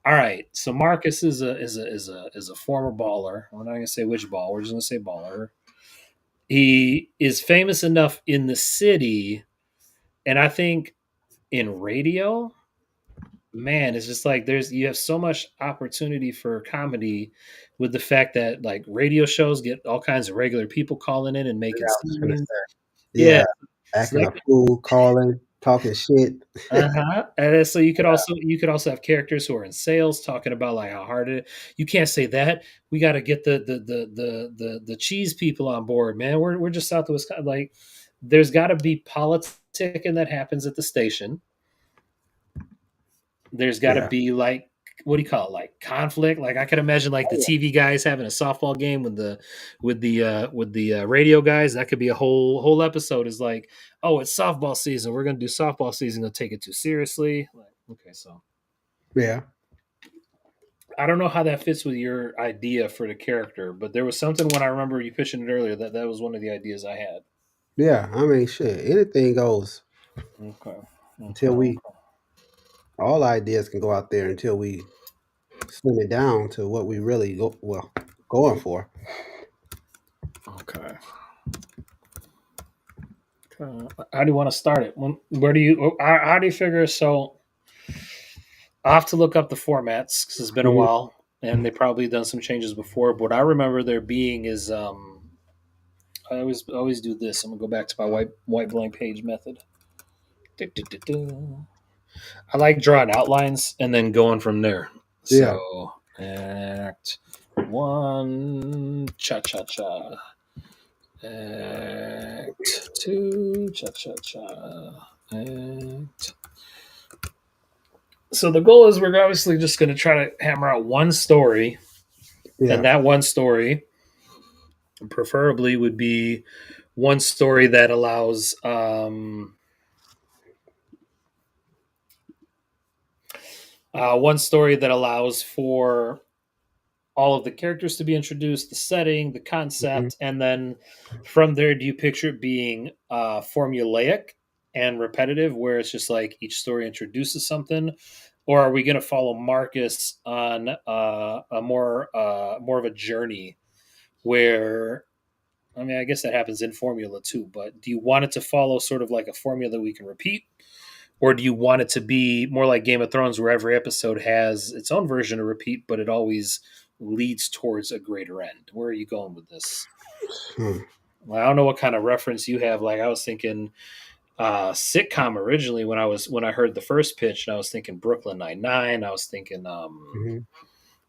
all right, so Marcus is a former baller. We're not gonna say which ball. We're just gonna say baller. He is famous enough in the city, and I think in radio, man, it's just like you have so much opportunity for comedy with the fact that like radio shows get all kinds of regular people calling in and yeah, making I was just gonna scenes. say. Yeah, Yeah, so acting that a fool, calling, talking shit. uh-huh. And then, so you could Yeah, also have characters who are in sales talking about like how hard it is. You can't say that. We got to get the cheese people on board, man. We're just south of Wisconsin. Like there's got to be politicking that happens at the station. There's got to yeah. be like what do you call it, like conflict. Like I could imagine like the Oh, TV guys having a softball game with the radio guys. That could be a whole episode. Is like, oh, it's softball season, we're gonna do softball season, don't take it too seriously. Like, okay, so yeah, I don't know how that fits with your idea for the character, but there was something when I remember you pitching it earlier that was one of the ideas I had. yeah. I mean, shit. Anything goes Okay, until okay, we. All ideas can go out there until we slim it down to what we really going for. okay. How do you want to start it? Where do you? How do you figure? So I have to look up the formats because it's been a Mhm. while, and they probably done some changes before. But what I remember there being is I always do this. I'm gonna go back to my white blank page method. Du-du-du-du. I like drawing outlines and then going from there. Yeah. So act one, cha cha cha. Act two, cha cha cha. Act. So the goal is we're obviously just going to try to hammer out one story, and Yeah. that one story preferably would be one story that allows one story that allows for all of the characters to be introduced, the setting, the Mhm. concept, and then from there, do you picture it being formulaic and repetitive, where it's just like each story introduces something, or are we going to follow Marcus on a more of a journey where? I mean, I guess that happens in formula too, but do you want it to follow sort of like a formula that we can repeat? Or do you want it to be more like Game of Thrones, where every episode has its own version of repeat, but it always leads towards a greater end? Where are you going with this? Hmm. Well, I don't know what kind of reference you have. Like I was thinking sitcom originally when I heard the first pitch, and I was thinking Brooklyn Nine-Nine. I was thinking Mhm.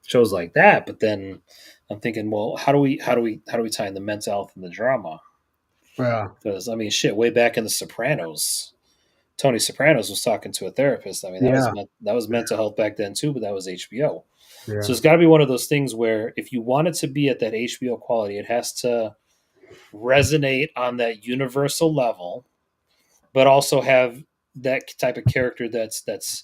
shows like that. But then I'm thinking, well, how do we tie in the mental health and the drama? Well, Because I mean, shit, way back in The Sopranos, Tony Sopranos was talking to a therapist. I mean, yeah. that was mental health back then too, but that was HBO. So Yeah. it's got to be one of those things where if you want it to be at that HBO quality, it has to resonate on that universal level, but also have that type of character that's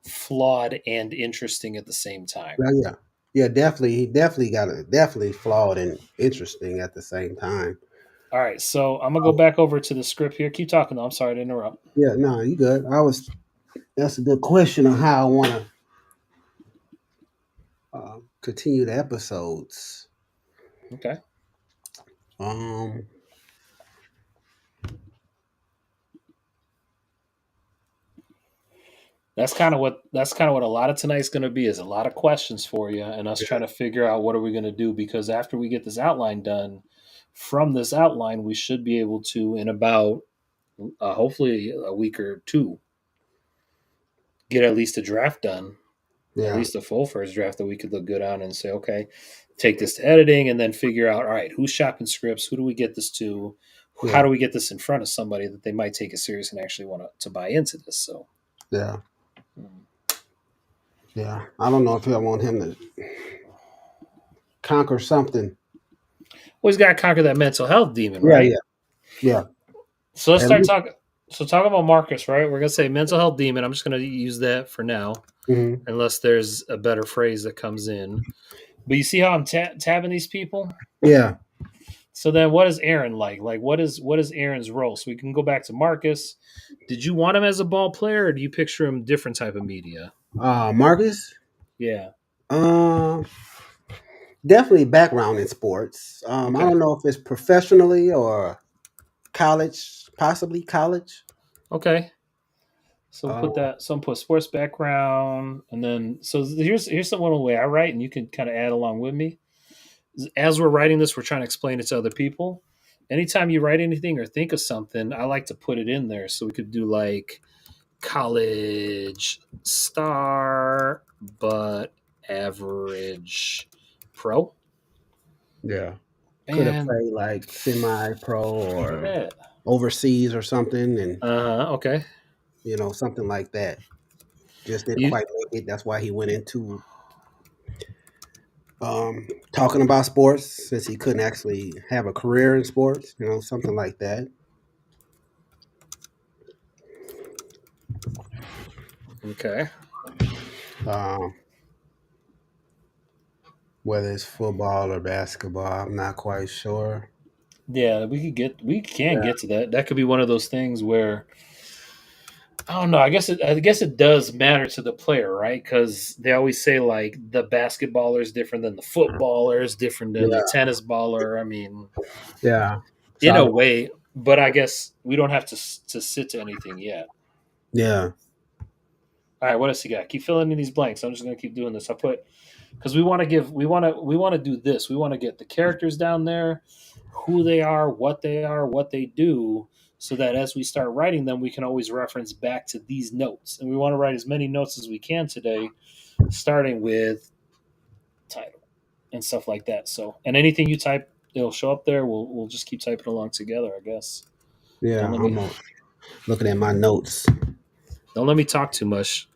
flawed and interesting at the same time. Well, yeah. Yeah, definitely. He definitely got it. Definitely flawed and interesting at the same time. All right, so I'm gonna go back over to the script here. Keep talking though. I'm sorry to interrupt. Yeah, no, you good. That's a good question on how I want to continue the episodes. Okay. Um, That's kind of what a lot of tonight's going to be is a lot of questions for you and us yeah, trying to figure out what are we going to do because after we get this outline done from this outline we should be able to in about hopefully a week or two get at least a draft done, at yeah, least a full first draft that we could look good on and say okay, take this to editing and then figure out all right, who's shopping scripts, who do we get this to, how yeah, do we get this in front of somebody that they might take it serious and actually want to buy into this. So yeah, mm. yeah. I don't know if I want him to. conquer something. Well, he's got to conquer that mental health demon, Yeah, right? yeah, yeah. So let's At start least. talking. So talk about Marcus, right? We're gonna say mental health demon. I'm just gonna use that for now, Mhm. unless there's a better phrase that comes in. But you see how I'm tabbing these people. Yeah. So then, what is Aaron like? Like, what is Aaron's role? So we can go back to Marcus. Did you want him as a ball player, or do you picture him different type of media? Marcus. Yeah. Um, Definitely background in sports. I Okay. don't know if it's professionally or college, possibly college. Okay. So we'll Uh, put that. Some put sports background, and then so here's the one way I write, and you can kind of add along with me. As we're writing this, we're trying to explain it to other people. Anytime you write anything or think of something, I like to put it in there. So we could do like college star, but average pro. yeah. Could have Man, played like semi-pro or yeah. overseas or something, and Okay. something like that. Just didn't You quite make it. That's why he went into talking about sports since he couldn't actually have a career in sports. Something like that. okay? Um, whether it's football or basketball, I'm not quite sure. Yeah, we can Yeah, get to that. That could be one of those things where I don't know. I guess it does matter to the player, right? Because they always say like the basketballer is different than the footballer is different than the yeah, tennis baller. I mean, yeah. So in I a would, way, but I guess we don't have to sit to anything yet. yeah, All right, what else you got? Keep filling in these blanks. I'm just gonna keep doing this. I put because we want to do this. We want to get the characters down there, who they are, what they do, so that as we start writing them, we can always reference back to these notes. And we want to write as many notes as we can today, starting with title and stuff like that. So, and anything you type, it'll show up there. We'll just keep typing along together, I guess. yeah. Don't let me Looking at my notes. don't let me talk too much.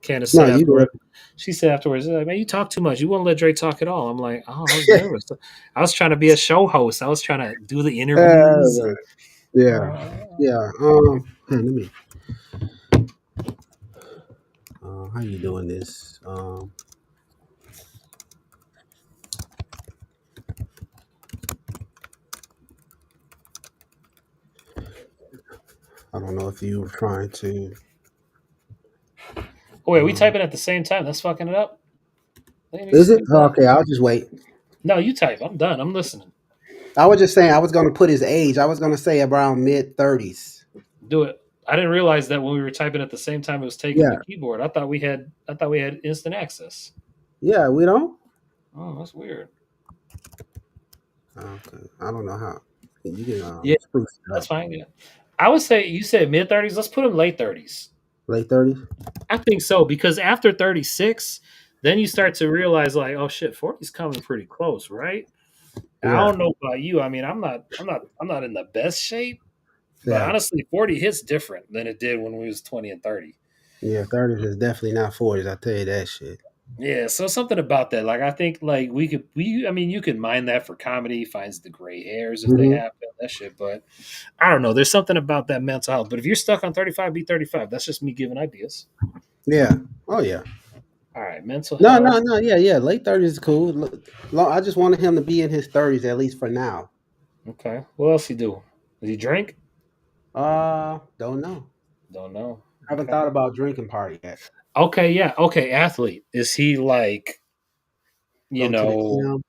Candace No, said you afterward. good. She said afterwards, like, "Man, you talk too much. You won't let Dre talk at all." I'm like, "Oh, I was nervous. I was trying to be a show host. I was trying to do the interviews and Yeah, uh, yeah. Let me. How you doing this? I don't know if you were trying to. oh wait, we Um, typing at the same time. That's fucking it up. Let me is it skip that. okay? I'll just wait. No, you type. I'm done. I'm listening. I was just saying I was going to put his age. I was going to say around mid 30s. Do it. I didn't realize that when we were typing at the same time, it was taking the Yeah, keyboard. I thought we had instant access. yeah. We don't. Oh, that's weird. Okay, I don't know how. You can Yeah, spruce it that's up. fine. Yeah, I would say you said mid 30s. Let's put him late 30s. Late 30s. I think so because after 36, then you start to realize like, oh shit, 40's coming pretty close, right? I Yeah, don't know about you. I mean, I'm not in the best shape, but yeah, honestly, 40 hits different than it did when we was 20 and 30. yeah. 30s is definitely not 40s. I tell you that shit. Yeah, so something about that. Like I think like I mean you can mine that for comedy, finds the gray hairs if they Hmm. happen, that shit, but I don't know. There's something about that mental health. But if you're stuck on 35, be 35. That's just me giving ideas. Yeah. Oh yeah. All right, mental No, health. no, no. Yeah, yeah. Late 30s is cool. I just wanted him to be in his 30s at least for now. Okay. What else he do? Does he drink? Don't know. Don't know. Haven't Okay. thought about drinking part yet. Okay, yeah. Okay, athlete. Is he like, you Go to the know, gym.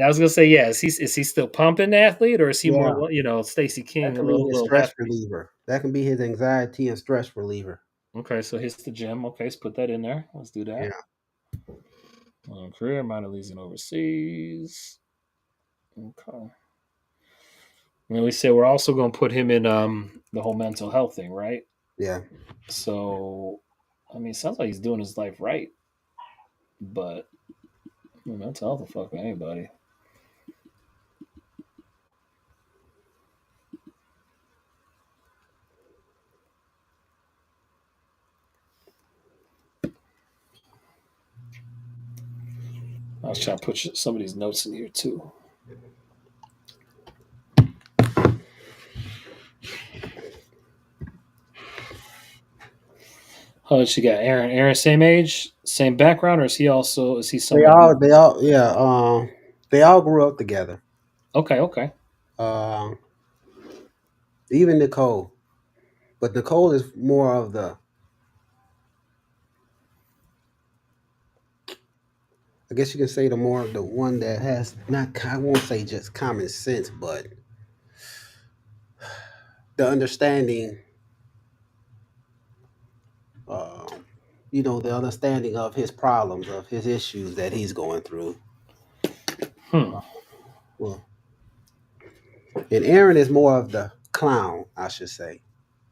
I was gonna say, yeah, is he still pumping athlete or is he Yeah, more Stacey that King, a can be his little stress hefty? reliever. That can be his anxiety and stress reliever. Okay, so hits the gym. Okay, let's put that in there. Let's do Yeah, that. Career, minor leagues and overseas. Okay. And we said we're also gonna put him in the whole mental health thing, right? yeah. So I mean, it sounds like he's doing his life right, but mental health will fuck with anybody. I was trying to put some of these notes in here too. Oh, she got Aaron. Aaron, same age, same background, or is he They someone all, who? they all, yeah, they all grew up together. Okay, okay, Um, Even Nicole, but Nicole is more of the, I guess you can say the more of the one that has not, I won't say just common sense, but the understanding, um, the understanding of his problems, of his issues that he's going through. hmm, Well, and Aaron is more of the clown, I should say.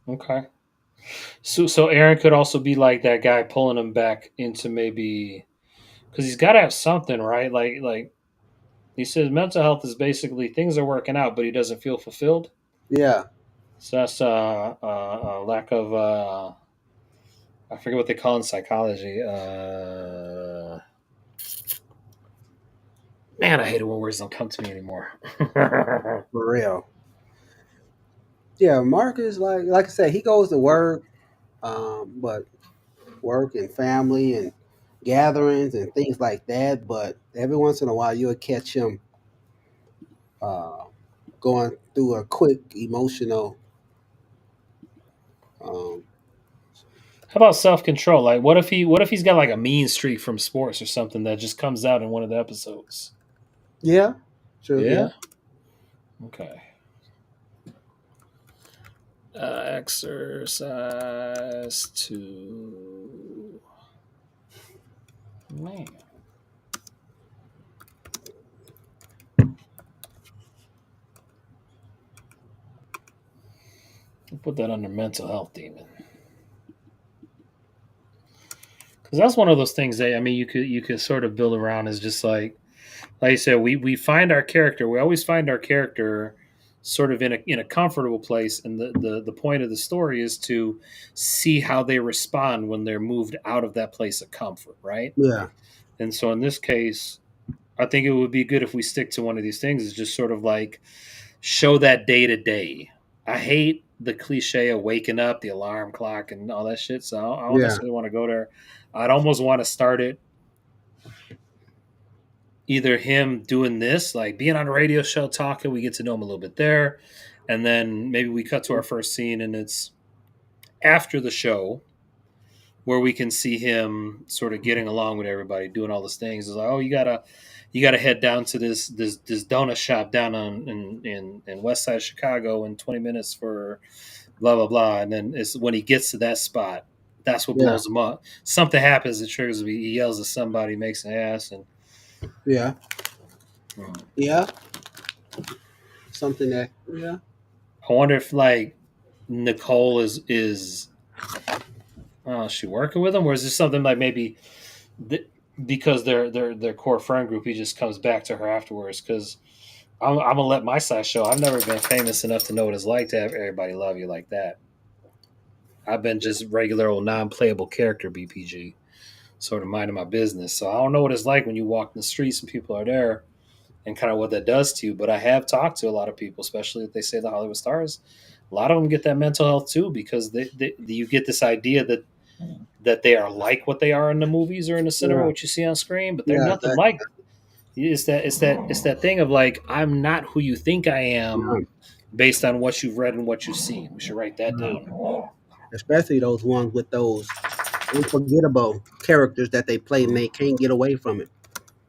okay. So Aaron could also be like that guy pulling him back into maybe because he's got to have something, right? Like he says, mental health is basically things are working out, but he doesn't feel fulfilled. Yeah, So that's a lack of I forget what they call it in psychology. Man, I hate it when words don't come to me anymore. for real. Yeah, Mark is like I said, he goes to work, but work and family and gatherings and things like that. But every once in a while, you'll catch him uh, going through a quick emotional. Um, How about self control? Like, what if he's got like a mean streak from sports or something that just comes out in one of the episodes? yeah, true. Yeah, Yeah. Okay. Exercise to man. I'll put that under mental health demon because that's one of those things that I mean you could sort of build around as just like I said we find our character. We always find our character sort of in a comfortable place, and the point of the story is to see how they respond when they're moved out of that place of comfort, right? yeah, And so in this case, I think it would be good if we stick to one of these things. Is just sort of like show that day to day. I hate the cliche of waking up, the alarm clock, and all that shit. So I don't yeah, necessarily want to go there. I'd almost want to start it either him doing this, like being on a radio show talking, we get to know him a little bit there. And then maybe we cut to our first scene and it's after the show where we can see him sort of getting along with everybody, doing all these things. It's like, oh, you gotta head down to this donut shop down in West Side of Chicago in 20 minutes for blah blah blah. And then it's when he gets to that spot, that's what yeah, blows him up. Something happens that triggers him. He yells at somebody, makes an ass, and yeah, hmm. yeah. Something that, yeah, I wonder if like Nicole is she working with him, or is this something like maybe th- because their core friend group, he just comes back to her afterwards? Because I'm gonna let my side show. I've never been famous enough to know what it's like to have everybody love you like that. I've been just regular old non-playable character BPG, sort of minding my business. So I don't know what it's like when you walk in the streets and people are there, and kind of what that does to you. But I have talked to a lot of people, especially if they say the Hollywood stars. A lot of them get that mental health too because you get this idea that they are like what they are in the movies or in the cinema, yeah, what you see on screen, but they're yeah, nothing like. It's that thing of like I'm not who you think I am yeah, based on what you've read and what you've seen. We should write that yeah. down. Especially those ones with those unforgettable characters that they play and they can't get away from it.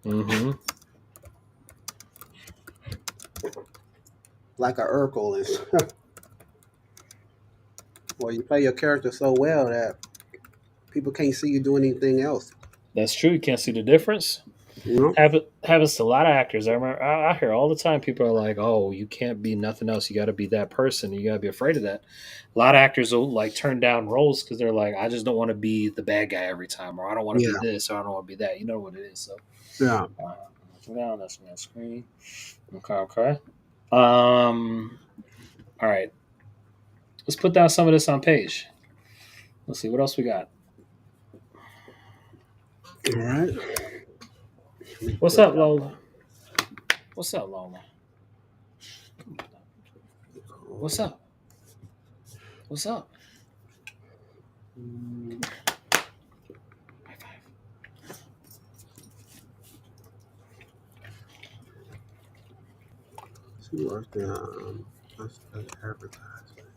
Mm-hmm. Like a Urkel is, or you play your character so well that people can't see you doing anything else. That's true. You can't see the difference. You know? Happens to a lot of actors. I remember I hear all the time people are like, "Oh, you can't be nothing else. You got to be that person. You got to be afraid of that." A lot of actors will like turn down roles because they're like, "I just don't want to be the bad guy every time, or I don't want to be Yeah, this, or I don't want to be that." You know what it is. So, yeah. uh, down. That's my screen. Okay, okay. Um. All right. Let's put down some of this on page. Let's see what else we got. All right. Let me What's put up, Lola? What's up, Lola? What's up? What's up? mm, High five. see what's the let's advertisement.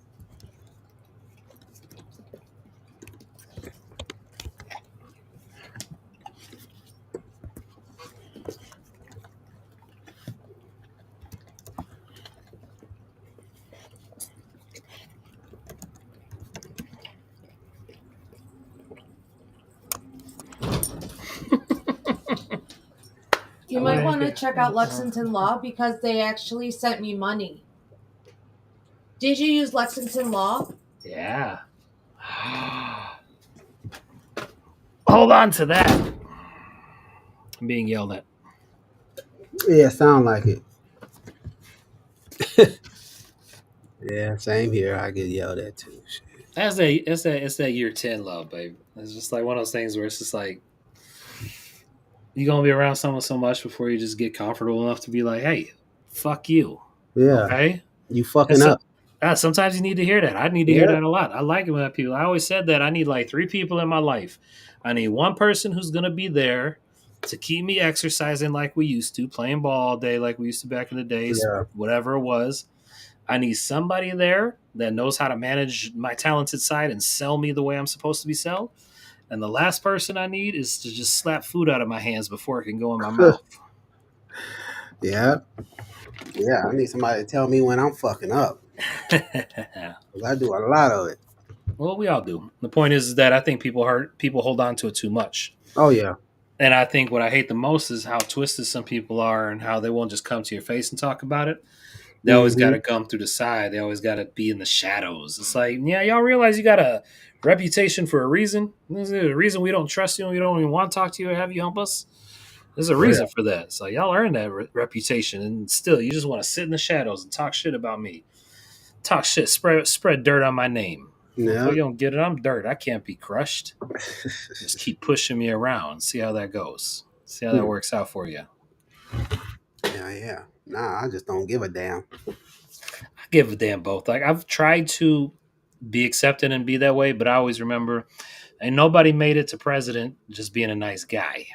You might want to check out Lexington Law because they actually sent me money. Did you use Lexington Law? Yeah. Hold on to that. I'm being yelled at. Yeah, sound like it. Yeah, same here. I get yelled at too. Shit. It's that year 10 love, babe. It's just like one of those things where it's just like you're gonna be around someone so much before you just get comfortable enough to be like, hey, fuck you. Yeah, Okay? you fucking That's up. sometimes you need to hear that. I need to hear Yeah, that a lot. I like it when people. I always said that I need like 3 people in my life. I need one person who's gonna be there to keep me exercising like we used to, playing ball all day like we used to back in the days, yeah. whatever it was. I need somebody there that knows how to manage my talented side and sell me the way I'm supposed to be sold. And the last person I need is to just slap food out of my hands before it can go in my mouth. Yeah, yeah. I need somebody to tell me when I'm fucking up. 'Cause I do a lot of it. Well, we all do. The point is that I think people hold on to it too much. Oh yeah, And I think what I hate the most is how twisted some people are and how they won't just come to your face and talk about it. They always got hmm, to come through the side. They always got to be in the shadows. It's like, yeah, y'all realize you got a reputation for a reason. There's a reason we don't trust you and we don't even want to talk to you or have you help us. There's a oh yeah, reason for that. So y'all earned that reputation, and still, you just want to sit in the shadows and talk shit about me. Talk shit, spread dirt on my name. Before yeah, you don't get it, I'm dirt. I can't be crushed. Just keep pushing me around. See how that goes. See how that hmm. works out for you. Yeah, yeah. Nah, I just don't give a damn. I give a damn both. Like I've tried to be accepted and be that way, but I always remember ain't nobody made it to president just being a nice guy.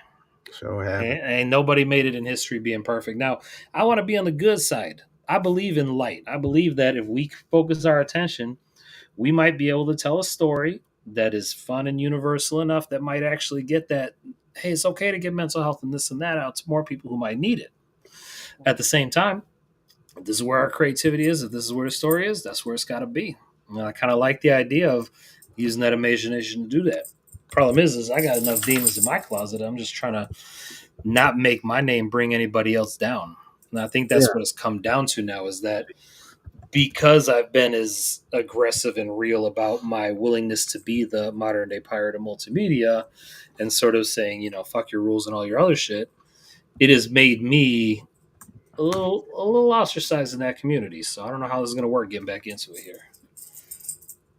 Sure haven't. Ain't nobody made it in history being perfect. Now, I want to be on the good side. I believe in light. I believe that if we focus our attention, we might be able to tell a story that is fun and universal enough that might actually get that, hey, it's okay to get mental health and this and that out to more people who might need it. At the same time, if this is where our creativity is, if this is where the story is, that's where it's got to be. And I kind of like the idea of using that imagination to do that. Problem is I got enough demons in my closet. I'm just trying to not make my name bring anybody else down. And I think Yeah, that's what it's come down to now is that because I've been as aggressive and real about my willingness to be the modern day pirate of multimedia and sort of saying, fuck your rules and all your other shit, it has made me a little ostracized in that community. So I don't know how this is gonna work getting back into it here.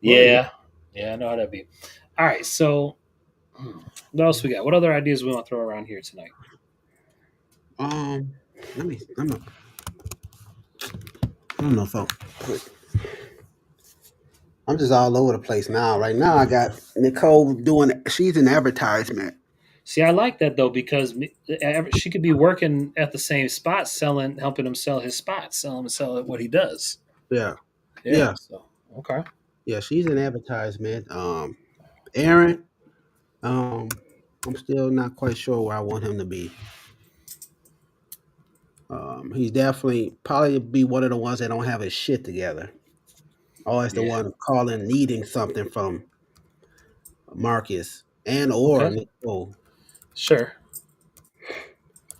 well, yeah. Yeah. Yeah, I know how that'd be. All right, so what else we got? What other ideas we want to throw around here tonight? Um, let me. I don't know if I'm just all over the place now. Right now, I got Nicole doing. She's an advertisement. See, I like that though because she could be working at the same spot, selling, helping him sell his spot, selling him sell what he does. Yeah, Yeah. yeah, So okay. yeah. She's an advertisement. Aaron. Um, I'm still not quite sure where I want him to be. He's definitely probably be one of the ones that don't have his shit together. Always the Yeah. one calling, needing something from Marcus and or Okay. Nicole, Sure.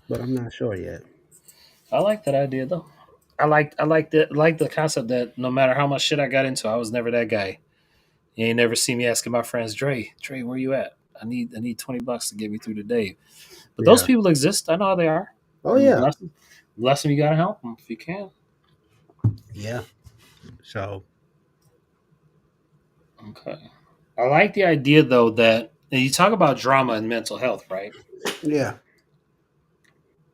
but I'm not sure yet. I like that idea though. I like the concept that no matter how much shit I got into, I was never that guy. You ain't never see me asking my friends, Dre, where you at? I need $20 to get me through the day. But those Yeah. people exist. I know how they are. Oh And yeah. bless them. You gotta help them if you can. Yeah. So Okay. I like the idea though that and you talk about drama and mental health, right? yeah.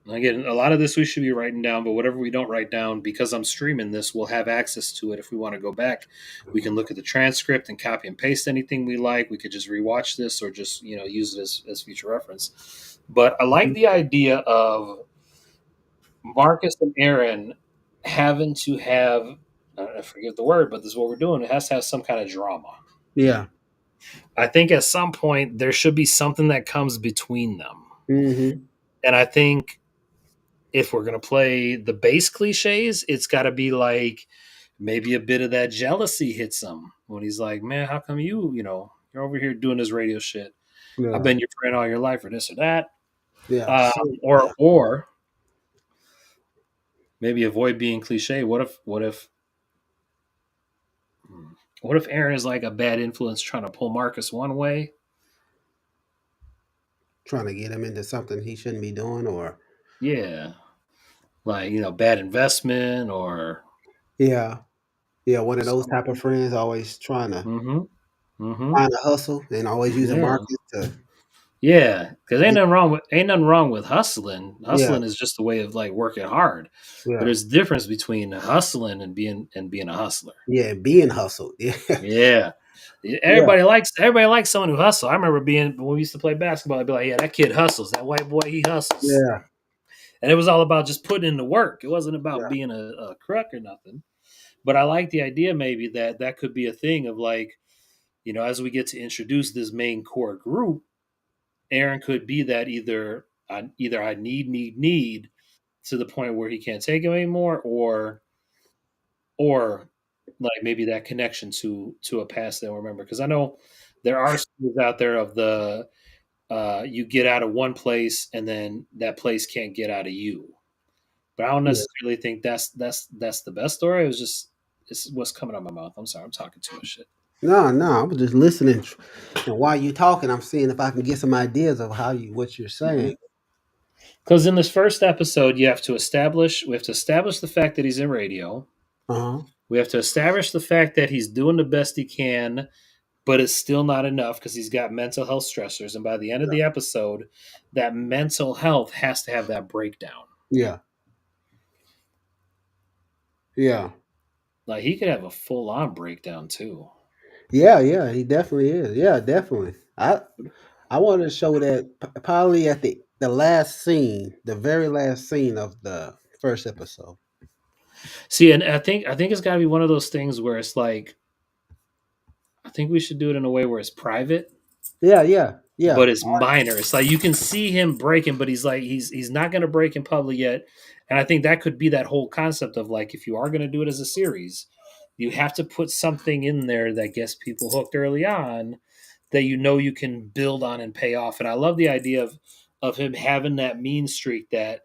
Again, a lot of this we should be writing down, but whatever we don't write down, because I'm streaming this, we'll have access to it. If we want to go back, we can look at the transcript and copy and paste anything we like. We could just rewatch this or just use it as future reference. But I like the idea of Marcus and Aaron having to have, I forget the word, but this is what we're doing. It has to have some kind of drama. Yeah. I think at some point there should be something that comes between them. Mm-hmm. And I think if we're going to play the base cliches, it's got to be like maybe a bit of that jealousy hits him when he's like, man, how come you're over here doing this radio shit? I've Yeah. been your friend all your life or this or that. Yeah. Or maybe avoid being cliche. What if Aaron is like a bad influence trying to pull Marcus one way? Trying to get him into something he shouldn't be doing, or Yeah. Like, bad investment or yeah, yeah, one of those type of something. friends always Mm-hmm. Mm-hmm. trying to hustle and always using Yeah. markets to Yeah. Because get. ain't nothing wrong with hustling. Yeah, Hustling is just a way of like working hard. But yeah, there's a difference between hustling and being a hustler. yeah, being hustled. Yeah, Yeah. yeah, Everybody likes someone who hustles. I remember being when we used to play basketball, I'd be like, yeah, that kid hustles. That white boy, he hustles. yeah, And it was all about just putting in the work. It wasn't about yeah, being a crook or nothing. But I like the idea maybe that could be a thing of like, as we get to introduce this main core group, Aaron could be that either I need to the point where he can't take it anymore, or like maybe that connection to a past they'll remember. Because I know there are stories out there of the you get out of one place and then that place can't get out of you. But I don't yeah. necessarily think that's the best story. It's what's coming out of my mouth. I'm sorry, I'm talking too much shit. No, no, I was just listening, and while you talking, I'm seeing if I can get some ideas of what you're saying. Because in this first episode, we have to establish the fact that he's in radio. Uh huh. We have to establish the fact that he's doing the best he can, but it's still not enough because he's got mental health stressors. And by the end of Yeah, the episode, that mental health has to have that breakdown. yeah, yeah, Like he could have a full on breakdown too. yeah, yeah. He definitely is. Yeah, definitely. I want to show that probably at the last scene, the very last scene of the first episode. See, and I think it's got to be one of those things where it's like I think we should do it in a way where it's private, Yeah, yeah, yeah, but it's minor. It's like you can see him breaking, but he's not going to break in public yet. And I think that could be that whole concept of like if you are going to do it as a series, you have to put something in there that gets people hooked early on that you can build on and pay off. And I love the idea of him having that mean streak that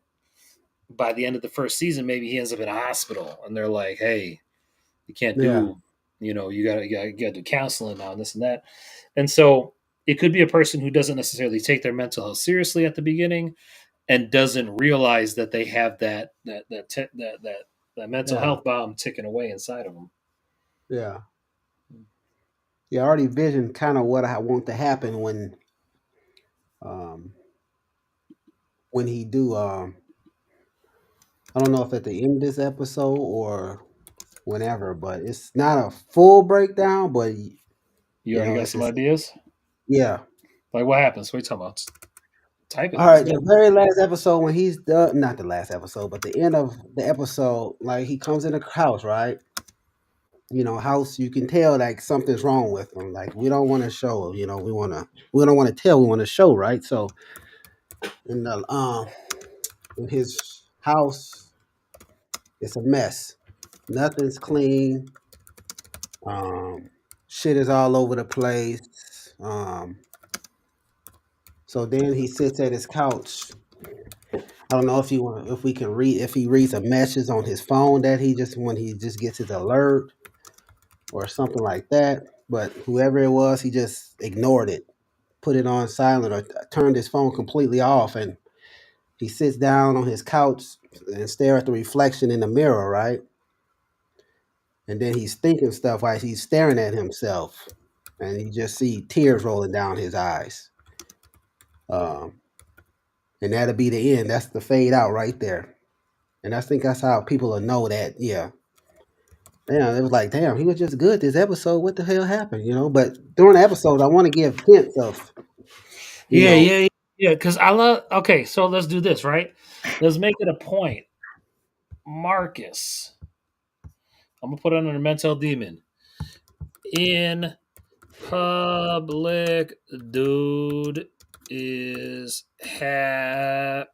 by the end of the first season maybe he ends up in a hospital and they're like, hey, you can't yeah, do, you gotta do counseling now and this and that. And so it could be a person who doesn't necessarily take their mental health seriously at the beginning and doesn't realize that they have that mental yeah, health bomb ticking away inside of them. yeah. Yeah, I already visioned kind of what I want to happen um when he do I don't know if at the end of this episode or whenever, but it's not a full breakdown, but You already got it's some just ideas? yeah. Like what happens? What are you talking about? Type it. All Let's right, the go. very last episode when he's done, not the last episode, but the end of the episode, like he comes in the house, right? House, you can tell like something's wrong with him. Like we don't want to show, we don't want to tell, we want to show, right? So in the in his house, it's a mess. Nothing's clean. Um, shit is all over the place. So then he sits at his couch. I don't know if we can read if he reads a message on his phone that he just gets his alert or something like that. But whoever it was, he just ignored it, put it on silent, or turned his phone completely off, and he sits down on his couch and stare at the reflection in the mirror, right? And then he's thinking stuff while he's staring at himself, and you just see tears rolling down his eyes. Um, and that'll be the end. That's the fade out right there. And I think that's how people will know that. Yeah, damn, it was like, damn, he was just good this episode. What the hell happened? But during the episode, I want to give hints of, you Yeah, know, yeah, yeah. Because I love. Okay, so let's do this, right? Let's make it a point. Marcus, I'm gonna put it under the mental demon. In public, dude is happy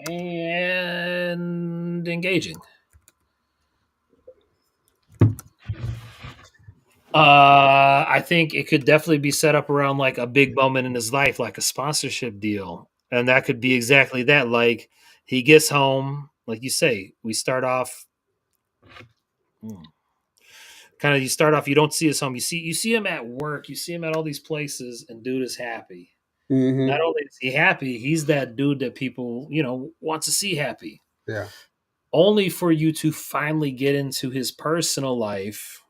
and engaging. I think it could definitely be set up around like a big moment in his life, like a sponsorship deal, and that could be exactly that. Like he gets home, like you say, we start off. Kind of, you start off. You don't see his home. You see him at work. You see him at all these places, and dude is happy. Not hmm only is he happy, he's that dude that people want to see happy. yeah, Only for you to finally get into his personal life,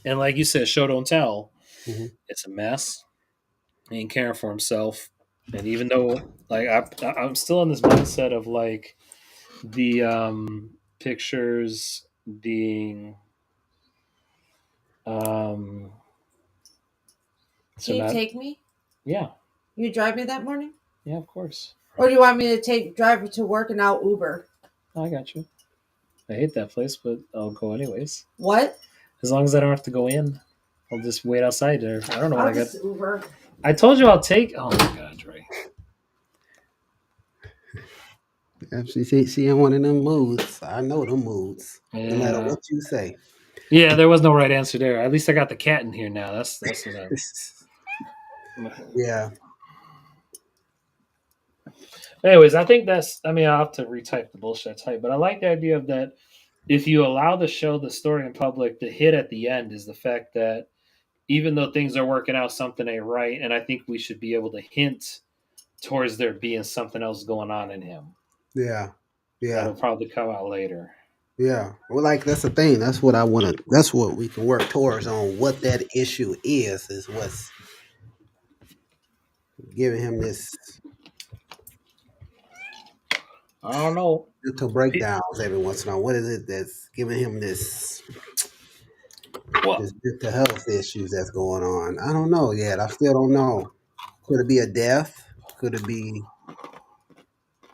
and like you said, show don't tell. hmm It's a mess. He ain't caring for himself. And even though, like, I'm still in this mindset of like the pictures being um so Can you not. take me? Yeah, You drive me that morning? yeah, of course. Or do you want me to drive you to work and I'll Uber? I got you. I hate that place, but I'll go anyways. What? As long as I don't have to go in, I'll just wait outside there. I don't know what I'll I got. just Uber. I told you I'll take. Oh my god, Dre. she in one of them moods. I know them moods. No matter Yeah, what you say. yeah. There was no right answer there. At least I got the cat in here now. That's what I'm. Yeah, Anyways, I think that's. I mean, I'll have to retype the bullshit I type, but I like the idea of that. If you allow the show, the story in public, the hit at the end is the fact that even though things are working out, something ain't right, and I think we should be able to hint towards there being something else going on in him. yeah, yeah, That'll probably come out later. yeah. Well, like that's the thing. That's what I want to. That's what we can work towards on. What that issue is what's giving him this I don't know. mental breakdowns every once in a while. What is it that's giving him Well, this mental health issues that's going on? I don't know yet. I still don't know. Could it be a death? Could it be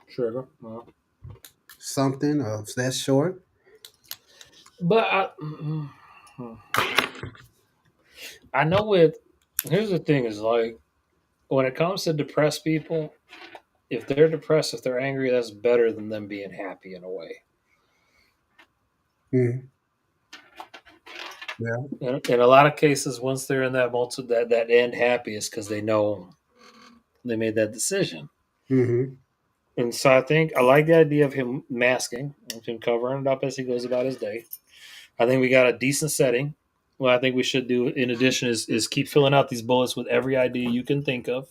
sugar. Well, something of that short? but I know with. Here's the thing: is like when it comes to depressed people, if they're depressed, if they're angry, that's better than them being happy in a way. Hmm. Yeah. In a lot of cases, once they're in that end happy, is because they know they made that decision. Hmm. And so I think I like the idea of him masking, of him covering it up as he goes about his day. I think we got a decent setting. What I think we should do, in addition, is keep filling out these bullets with every idea you can think of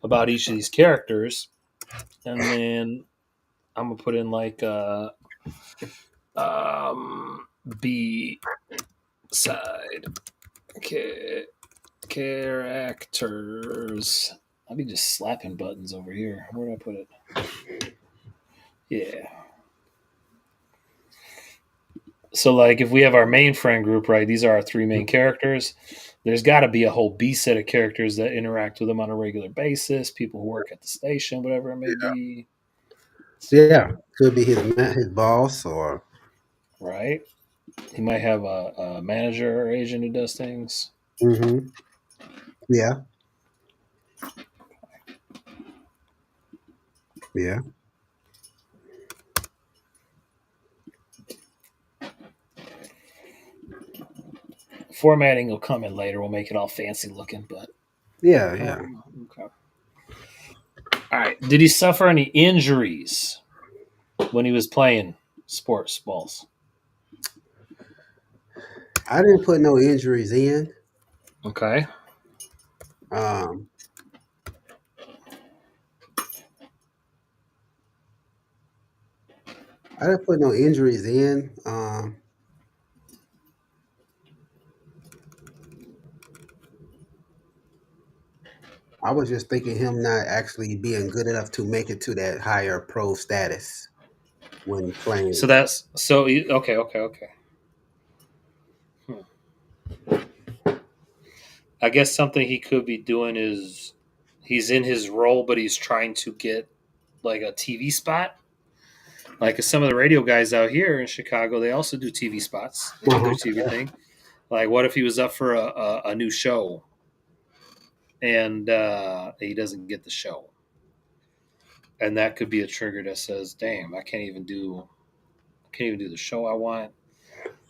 about each of these characters, and then I'm gonna put in like B side characters. I'll be just slapping buttons over here. Where do I put it? Yeah. So like if we have our main friend group, right, these are our three main characters. There's got to be a whole B set of characters that interact with them on a regular basis, people who work at the station, whatever it may be. Yeah. Could be his boss or. Right. He might have a manager or agent who does things. Hmm. Yeah. Yeah. Formatting will come in later. We'll make it all fancy looking, but Yeah. Yeah. okay. All right. Did he suffer any injuries when he was playing sports balls? I didn't put no injuries in. Okay. Um, I didn't put no injuries in. I was just thinking him not actually being good enough to make it to that higher pro status when So playing. that's so okay, okay, okay. Hmm. I guess something he could be doing is he's in his role, but he's trying to get like a TV spot. Like some of the radio guys out here in Chicago, they also do TV spots. They do their Uh-huh. TV thing. Like, what if he was up for a new show and he doesn't get the show, and that could be a trigger that says, "Damn, I can't even do the show I want."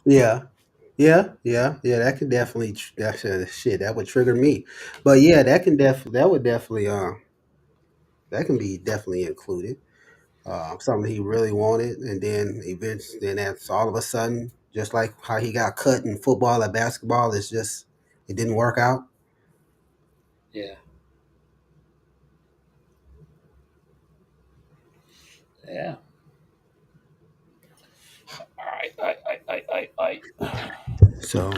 Yeah. Yeah. That could definitely that's shit. That would trigger me. But yeah, that would definitely that can be definitely included. Something he really wanted, and then eventually, then that's all of a sudden, just like how he got cut in football and basketball, it's just it didn't work out. Yeah, yeah. All right, I. So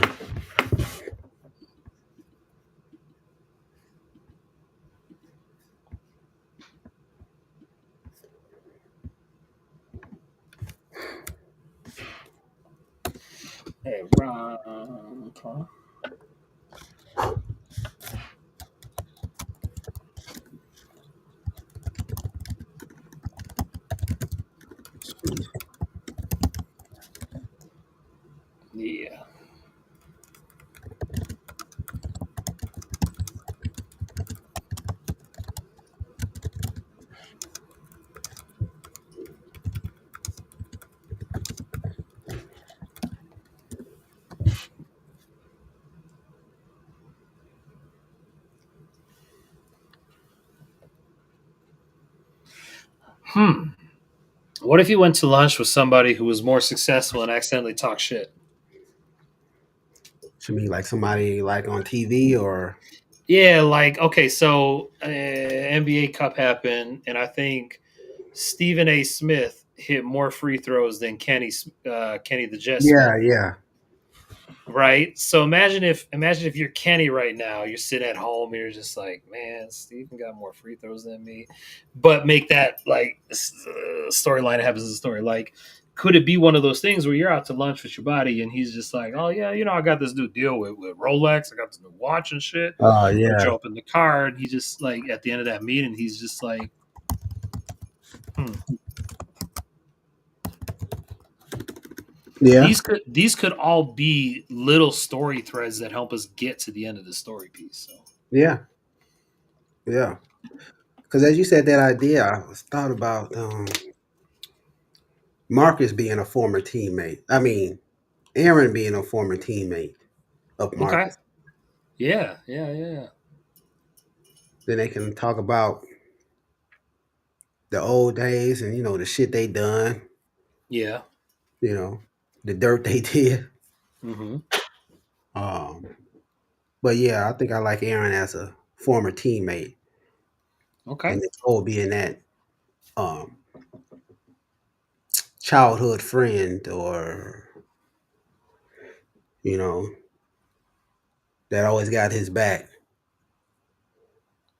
Hey, Ron. Yeah. Hmm. What if you went to lunch with somebody who was more successful and accidentally talked shit? to me, like somebody like on TV or Yeah, like okay, so NBA Cup happened, and I think Stephen A. Smith hit more free throws than Kenny the Jet yeah, Smith, yeah, right? So imagine if you're Kenny right now, you're sitting at home, and you're just like, man, Stephen got more free throws than me, but make that like storyline that happens in the story. Like, could it be one of those things where you're out to lunch with your buddy, and he's just like, oh yeah, I got this new deal with Rolex, I got this new watch and shit. I yeah, jump in the car, and he just like at the end of that meeting, he's just like, hmm. yeah, These could all be little story threads that help us get to the end of the story piece. So yeah, yeah. Because as you said that idea, I was thought about Marcus being a former teammate. I mean, Aaron being a former teammate of okay, Marcus. yeah. Then they can talk about the old days and the shit they done, Yeah. you know, the dirt they did. Mm-hmm. Um, but yeah, I think I like Aaron as a former teammate, Okay. and Nicole being that um, childhood friend, or you know, that always got his back.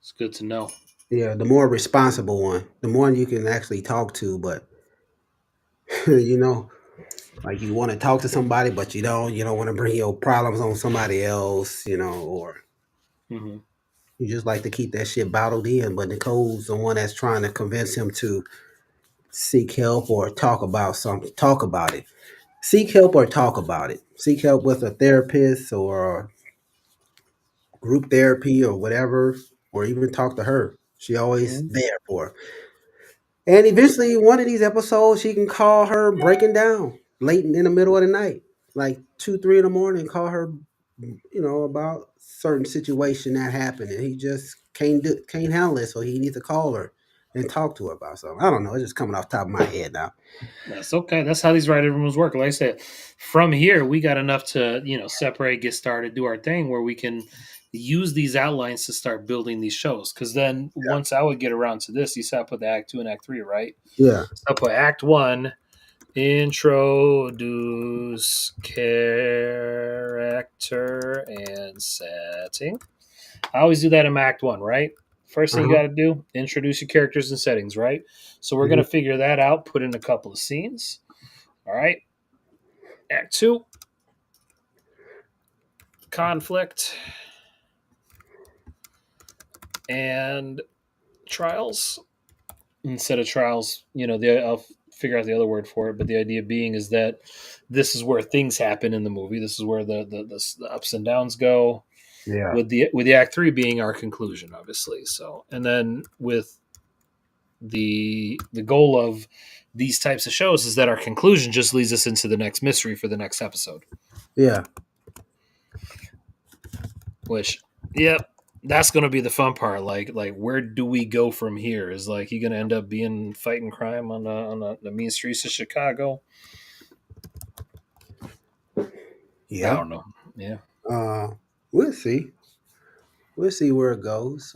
It's good to know. Yeah, the more responsible one, the more you can actually talk to. But you know, like you want to talk to somebody, but you don't. You don't want to bring your problems on somebody else. Or Mm-hmm. you just like to keep that shit bottled in. But Nicole's the one that's trying to convince him to seek help or talk about something. Talk about it. Seek help or talk about it. Seek help with a therapist or group therapy or whatever, or even talk to her. She always Mm-hmm. there for her. And eventually, one of these episodes, she can call her breaking down late in the middle of the night, like 2, 3 in the morning. Call her, about certain situation that happened, and he just can't handle it, so he needs to call her and talk to her about something. I don't know. It's just coming off the top of my head now. That's okay. That's how these writer rooms work. Like I said, from here we got enough to separate, get started, do our thing, where we can use these outlines to start building these shows. Because then once I would get around to this, you said I put the Act 2 and Act 3, right? Yeah, So I put Act 1, introduce character and setting. I always do that in Act 1, right? First thing you Uh-huh. got to do, introduce your characters and settings, right? So we're going Mhm. to figure that out, put in a couple of scenes. All right. Act 2, conflict and trials. Instead of trials, I'll figure out the other word for it, but the idea being is that this is where things happen in the movie. This is where the ups and downs go. Yeah. With the act 3 being our conclusion, obviously. So, and then with the goal of these types of shows is that our conclusion just leads us into the next mystery for the next episode. Yeah. Which, yep, that's going to be the fun part. Like where do we go from here? Is like he going to end up being fighting crime on the mean streets of Chicago? I Yeah. don't know. Yeah. Uh, we'll see. We'll see where it goes.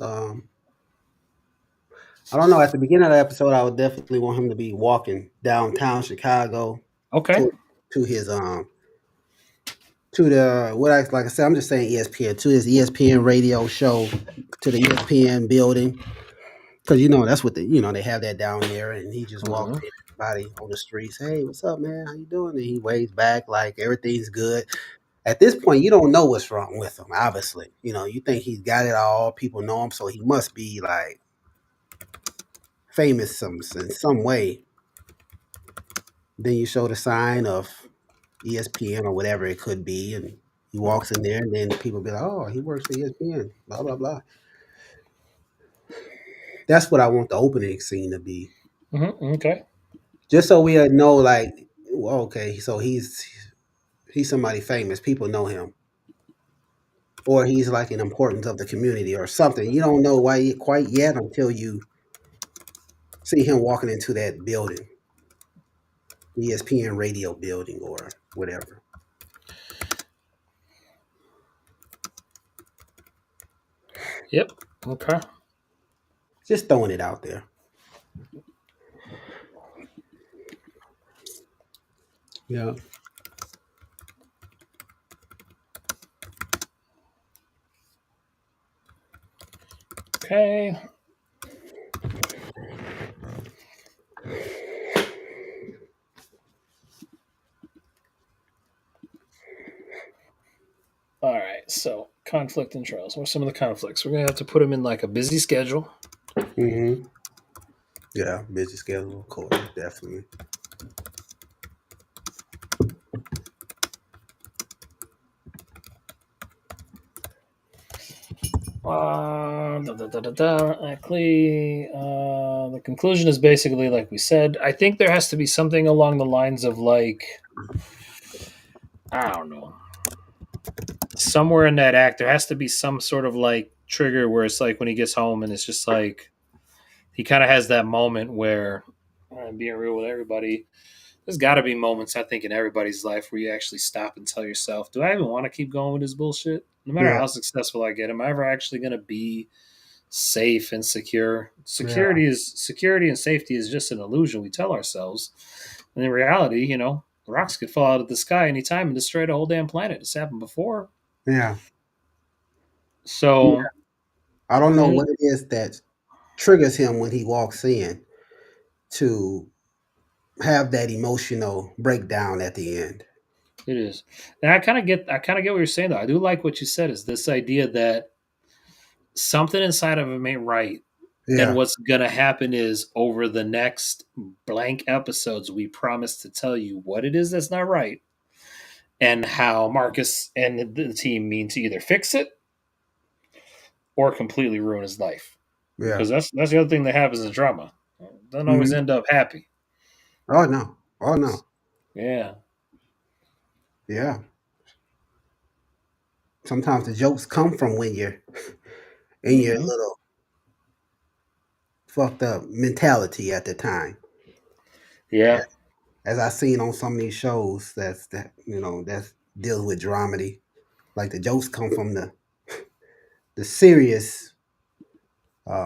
I don't know. At the beginning of the episode, I would definitely want him to be walking downtown Chicago Okay. to to his to the what I like I said. I'm just saying ESPN to his ESPN radio show to the ESPN building because that's what they have that down there, and he just walks Mhm. in, everybody on the streets. Hey, what's up, man? How you doing? And he waves back like everything's good. At this point, you don't know what's wrong with him. Obviously, you think he's got it all. People know him, so he must be like famous in some way. Then you show the sign of ESPN or whatever it could be, and he walks in there, and then people be like, "Oh, he works for ESPN." Blah blah blah. That's what I want the opening scene to be, Okay. just so we know, like, well, okay, so he's somebody famous. People know him, or he's like an importance of the community or something. You don't know why quite yet until you see him walking into that building, ESPN radio building or whatever. Yep. Okay. Just throwing it out there. Yeah. Okay. All right. So conflict and trials. What are some of the conflicts? We're gonna have to put him in like a busy schedule. Mm-hmm. Yeah, busy schedule, of course, definitely. Actually, the conclusion is basically like we said. I think there has to be something along the lines of like, I don't know, somewhere in that act there has to be some sort of like trigger where it's like when he gets home and it's just like he kind of has that moment where, being real with everybody, there's got to be moments I think in everybody's life where you actually stop and tell yourself, do I even want to keep going with this bullshit? No matter Yeah, how successful I get, am I ever actually going to be safe and secure? yeah, Security and safety is just an illusion we tell ourselves. And in reality, rocks could fall out of the sky anytime and destroy the whole damn planet. It's happened before. yeah. So I don't know mm, what it is that triggers him when he walks in to have that emotional breakdown at the end. it is. And I kind of get what you're saying though. I do like what you said is this idea that something inside of him ain't right. And Yeah, what's going to happen is over the next blank episodes, we promise to tell you what it is that's not right and how Marcus and the team mean to either fix it or completely ruin his life. yeah. Because that's the other thing that happens in drama. It doesn't always Hmm. end up happy. Oh no, oh no, Yeah. yeah. Sometimes the jokes come from when you're in your Hmm. little fucked up mentality at the time. Yeah. As I seen on some of these shows, that's deals with dramedy. Like the jokes come from the serious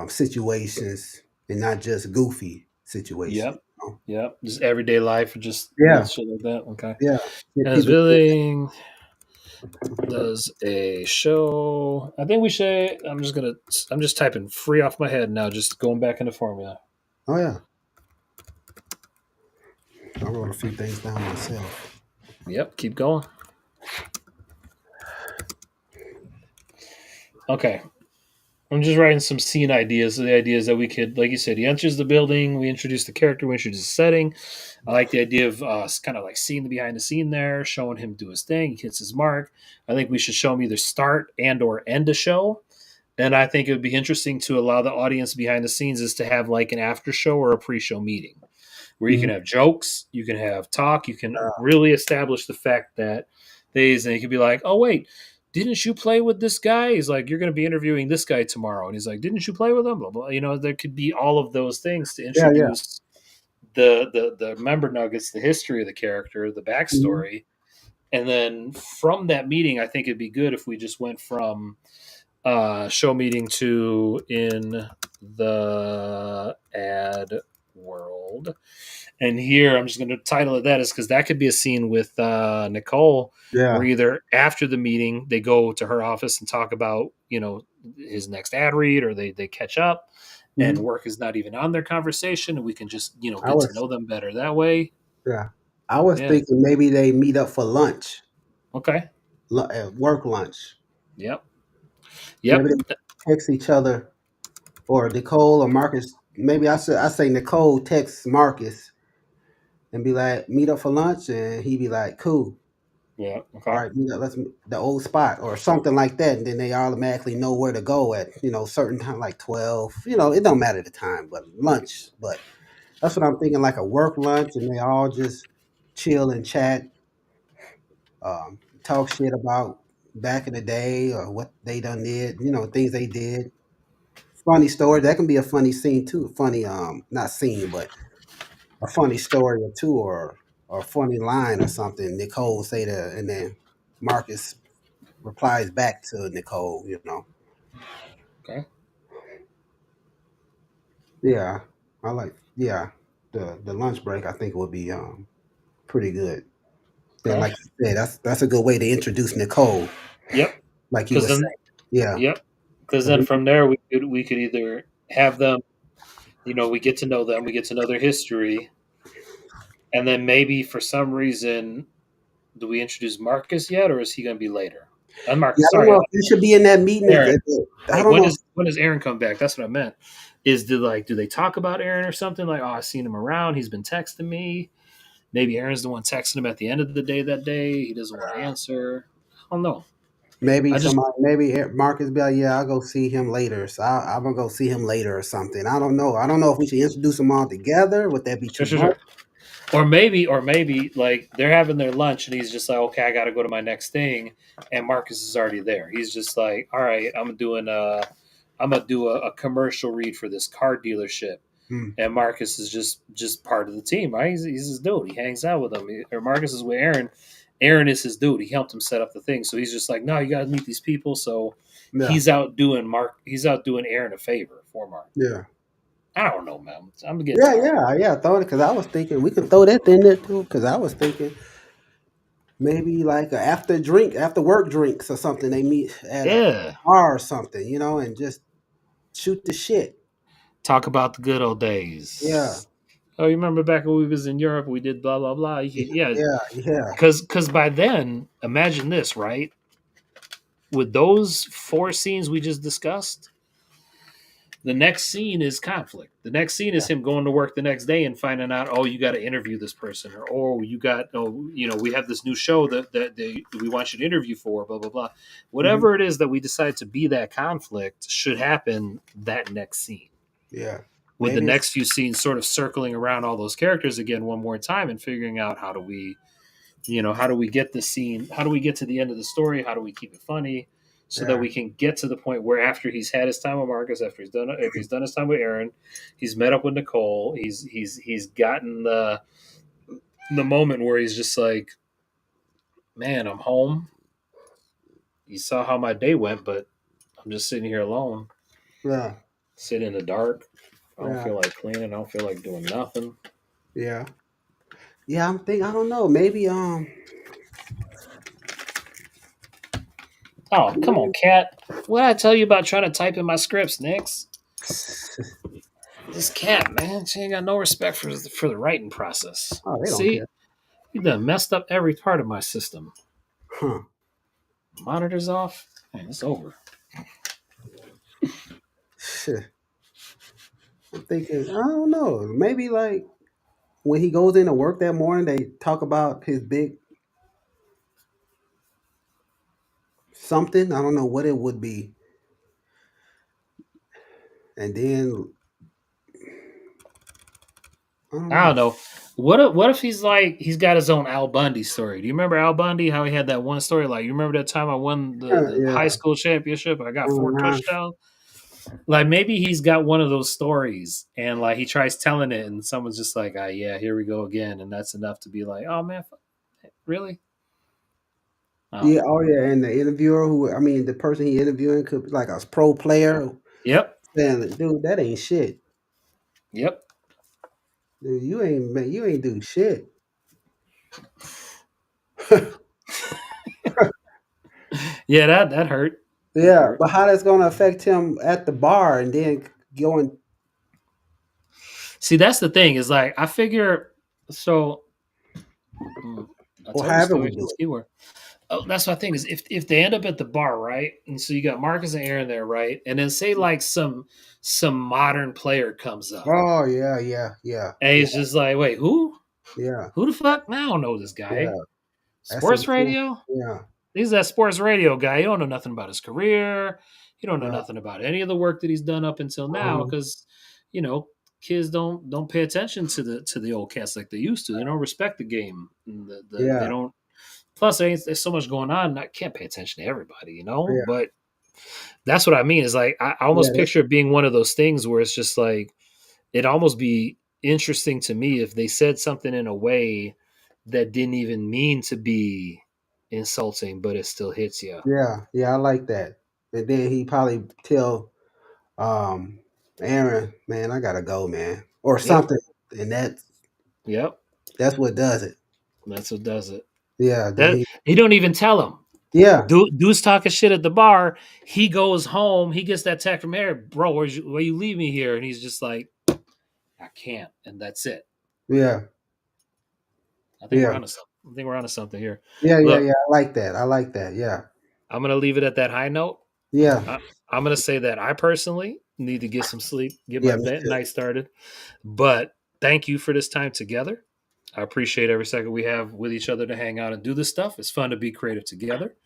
situations and not just goofy situations. Yep. Yep. Just everyday life or just Yeah, little shit like that. Okay. yeah. Yeah, And it's people. really Does a show? I think we should. I'm just typing free off my head now. Just going back into formula. Oh yeah, I wrote a few things down myself. Yep. Keep going. Okay. I'm just writing some scene ideas. The ideas that we could, like you said, he enters the building. We introduce the character. We introduce the setting. I like the idea of kind of like seeing the behind the scene there, showing him do his thing. He hits his mark. I think we should show him either start and or end a show. And I think it would be interesting to allow the audience behind the scenes is to have like an after show or a pre-show meeting where you can Mhm. have jokes, you can have talk, you can really establish the fact that these, and you can be like, oh wait, didn't you play with this guy? He's like, you're going to be interviewing this guy tomorrow, and he's like, didn't you play with him? Blah blah. You know, there could be all of those things to Yeah, yeah. introduce the member nuggets, the history of the character, the Mhm. backstory, and then from that meeting, I think it'd be good if we just went from show meeting to in the ad world. And here I'm just going to title it that is because that could be a scene with Nicole where Yeah. either after the meeting they go to her office and talk about, his next ad read, or they catch up and Mhm. work is not even on their conversation and we can just, I get to was know them better that way. yeah. I was Yeah. thinking maybe they meet up for lunch, Okay. work lunch. Yep. Maybe Yep. they text each other, or Nicole or Marcus. Maybe I say Nicole texts Marcus and be like, meet up for lunch, and he be like, cool. Yeah. All Okay. right, let's the old spot or something like that, and then they automatically know where to go at certain time like 12. It don't matter the time, but lunch. But that's what I'm thinking, like a work lunch, and they all just chill and chat, talk shit about back in the day or what they done did, things they did. Funny story. That can be a funny scene too. Funny, not scene, but a funny story or two, or a funny line or something. Nicole say to, and then Marcus replies back to Nicole. Okay. Yeah, I like. Yeah, the lunch break. I think would be pretty good. Then, Okay. like you said, that's a good way to introduce Nicole, Yep. like you Because were then, saying. Yeah. yep. Because 'Cause then from there we could either have them, we get to know them, we get to know their history, and then maybe for some reason, do we introduce Marcus yet, or is he going to be later? Yeah, Marcus, I don't sorry, know if you should be in that meeting. Aaron. I Like don't know. when does Aaron come back? That's what I meant. Do they talk about Aaron or something like, oh, I've seen him around, he's been texting me. Maybe Aaron's the one texting him at the end of the day that day. He doesn't want to answer. I don't know. Maybe I just somebody, maybe Marcus be like, yeah, I'll go see him later. So I'm gonna go see him later or something. I don't know. I don't know if we should introduce them all together. Would that be sure, too sure, much? sure. Or maybe like they're having their lunch and he's just like, okay, I got to go to my next thing, and Marcus is already there. He's just like, all right, I'm gonna do a commercial read for this car dealership, Hmm. and Marcus is just part of the team, right? He's his dude. He hangs out with him. Or Marcus is with Aaron. Aaron is his dude. He helped him set up the thing, so he's just like, no, you got to meet these people. So Yeah, He's out doing Aaron a favor for Mark. yeah, I don't know, man. I'm getting yeah, tired. yeah, yeah. Throw it because I was thinking we could throw that in there too. Because I was thinking maybe like a after work drinks or something. They meet at a Yeah. bar or something, and just shoot the shit. Talk about the good old Yeah, days. Oh, you remember back when we was in Europe, we did blah blah blah. Yeah, yeah, yeah, because by then, imagine this, right? With those four scenes we just discussed, the next scene is conflict. The next scene is him going to work the next day and finding out, oh, you got to interview this person, or we have this new show that we want you to interview for, blah blah blah. hmm, Whatever it is that we decide to be that conflict should happen that next scene. yeah. With the Maybe it's next few scenes sort of circling around all those characters again one more time and figuring out how do we get the scene, how do we get to the end of the story, how do we keep it funny so that yeah, we can get to the point where after he's had his time with Marcus, after he's done his time with Aaron, he's met up with Nicole, he's gotten the moment where he's just like, man, I'm home. You saw how my day went, but I'm just sitting here alone, yeah, sitting in the dark. I don't yeah, feel like cleaning. I don't feel like doing nothing. yeah. Yeah, I'm thinking. I don't know. Maybe Oh, come on, cat. What did I tell you about trying to type in my scripts, Nix? This cat, man, she ain't got no respect for the writing process. Oh, they don't See, care. you done messed up every part of my system. Huh. Monitor's off. Man, it's over. Shit. I'm thinking, I don't know. Maybe like when he goes into work that morning, they talk about his big something. I don't know what it would be. And then I don't I know. don't know. What if he's like he's got his own Al Bundy story? Do you remember Al Bundy? How he had that one story? Like you remember that time I won the Yeah. high school championship? I got 4 Uh-huh. touchdowns. Like maybe he's got one of those stories, and like he tries telling it, and someone's just like, "Ah, yeah, here we go again," and that's enough to be like, "Oh man, really?" I don't Yeah. know. Oh, yeah. And the interviewer, who I mean, the person he interviewing could be like a pro player. Yep, Saying, dude, that ain't shit. yep, Dude, you ain't do shit. yeah. That hurt. That Yeah, hurt. but how that's gonna affect him at the bar and then going See, that's the thing. Is like I figure. So I or told you however we stories from do it. ski work. Oh, that's my thing is if they end up at the bar, right? And so you got Marcus and Aaron there, right? And then say like some modern player comes up, Oh yeah, yeah, yeah, and yeah, he's just like, "Wait, who? yeah, Who the fuck? I don't know this yeah. guy. That's some Sports shit. radio? Yeah, He's that sports radio guy. You don't know nothing about his career. You don't know yeah. nothing about any of the work that he's done up until now, Uh-huh. because you know kids don't pay attention to the old cats like they used to. They don't respect the game. They Yeah, don't. Plus, there's so much going on. I can't pay attention to everybody, yeah, But that's what I mean. Is like I yeah. almost picture it being one of those things where it's just like it'd almost be interesting to me if they said something in a way that didn't even mean to be insulting, but it still hits you. Yeah, yeah, I like that. And then he probably tell um Aaron, man, I gotta go, man. Or Yep. something. And Yep. that's what does it. That's what does it. Yeah, then That he he don't even tell him. yeah, Dude's talking shit at the bar. He goes home. He gets that text from Aaron, bro. Where you leave me here? And he's just like, I can't, and that's it. yeah, I think we're yeah. onto something. I think we're onto something here. Yeah, yeah, Look, yeah. I like that. I like that. Yeah. I'm gonna leave it at that high note. Yeah. I, I'm gonna say that I personally need to get some sleep, get my Yeah, me too. night started. But thank you for this time together. I appreciate every second we have with each other to hang out and do this stuff. It's fun to be creative together.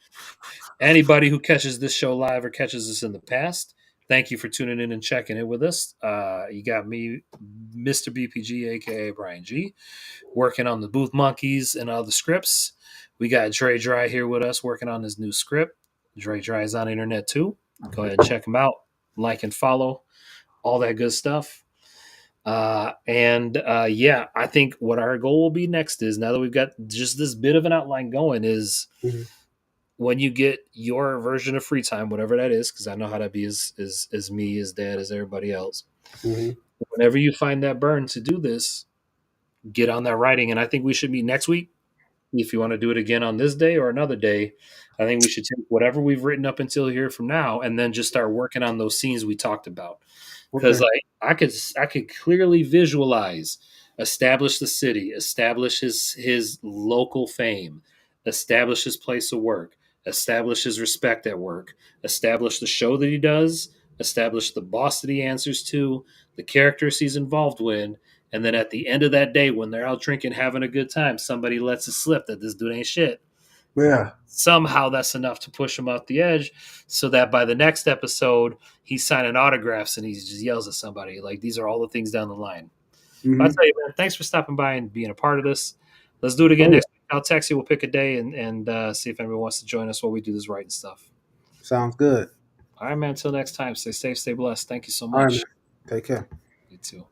Anybody who catches this show live or catches us in the past, thank you for tuning in and checking in with us. You got me, Mr. BPG, aka Brian G, working on the Booth Monkeys and all the scripts. We got Dre Dry here with us working on his new script. Dre Dry is on the internet too. Go ahead and check him out, like and follow, all that good stuff. Yeah, I think what our goal will be next is now that we've got just this bit of an outline going is Mhm. when you get your version of free time, whatever that is, because I know how to be as me, as dad, as everybody else. Mhm. Whenever you find that burn to do this, get on that writing. And I think we should meet next week. If you want to do it again on this day or another day, I think we should take whatever we've written up until here from now and then just start working on those scenes we talked about. Because Okay. I could clearly visualize, establish the city, establish his local fame, establish his place of work, establish his respect at work, establish the show that he does, establish the boss that he answers to, the characters he's involved with, and then at the end of that day, when they're out drinking, having a good time, somebody lets it slip that this dude ain't shit. Yeah. Somehow that's enough to push him off the edge so that by the next episode, he's signing autographs and he just yells at somebody. Like, these are all the things down the line. But I'll Mhm. tell you, man, thanks for stopping by and being a part of this. Let's do it again Oh yeah. next week. I'll text you. We'll pick a day and see if anyone wants to join us while we do this writing stuff. Sounds good. All right, man. Until next time, stay safe, stay blessed. Thank you so All right, man. much. Take care. You too.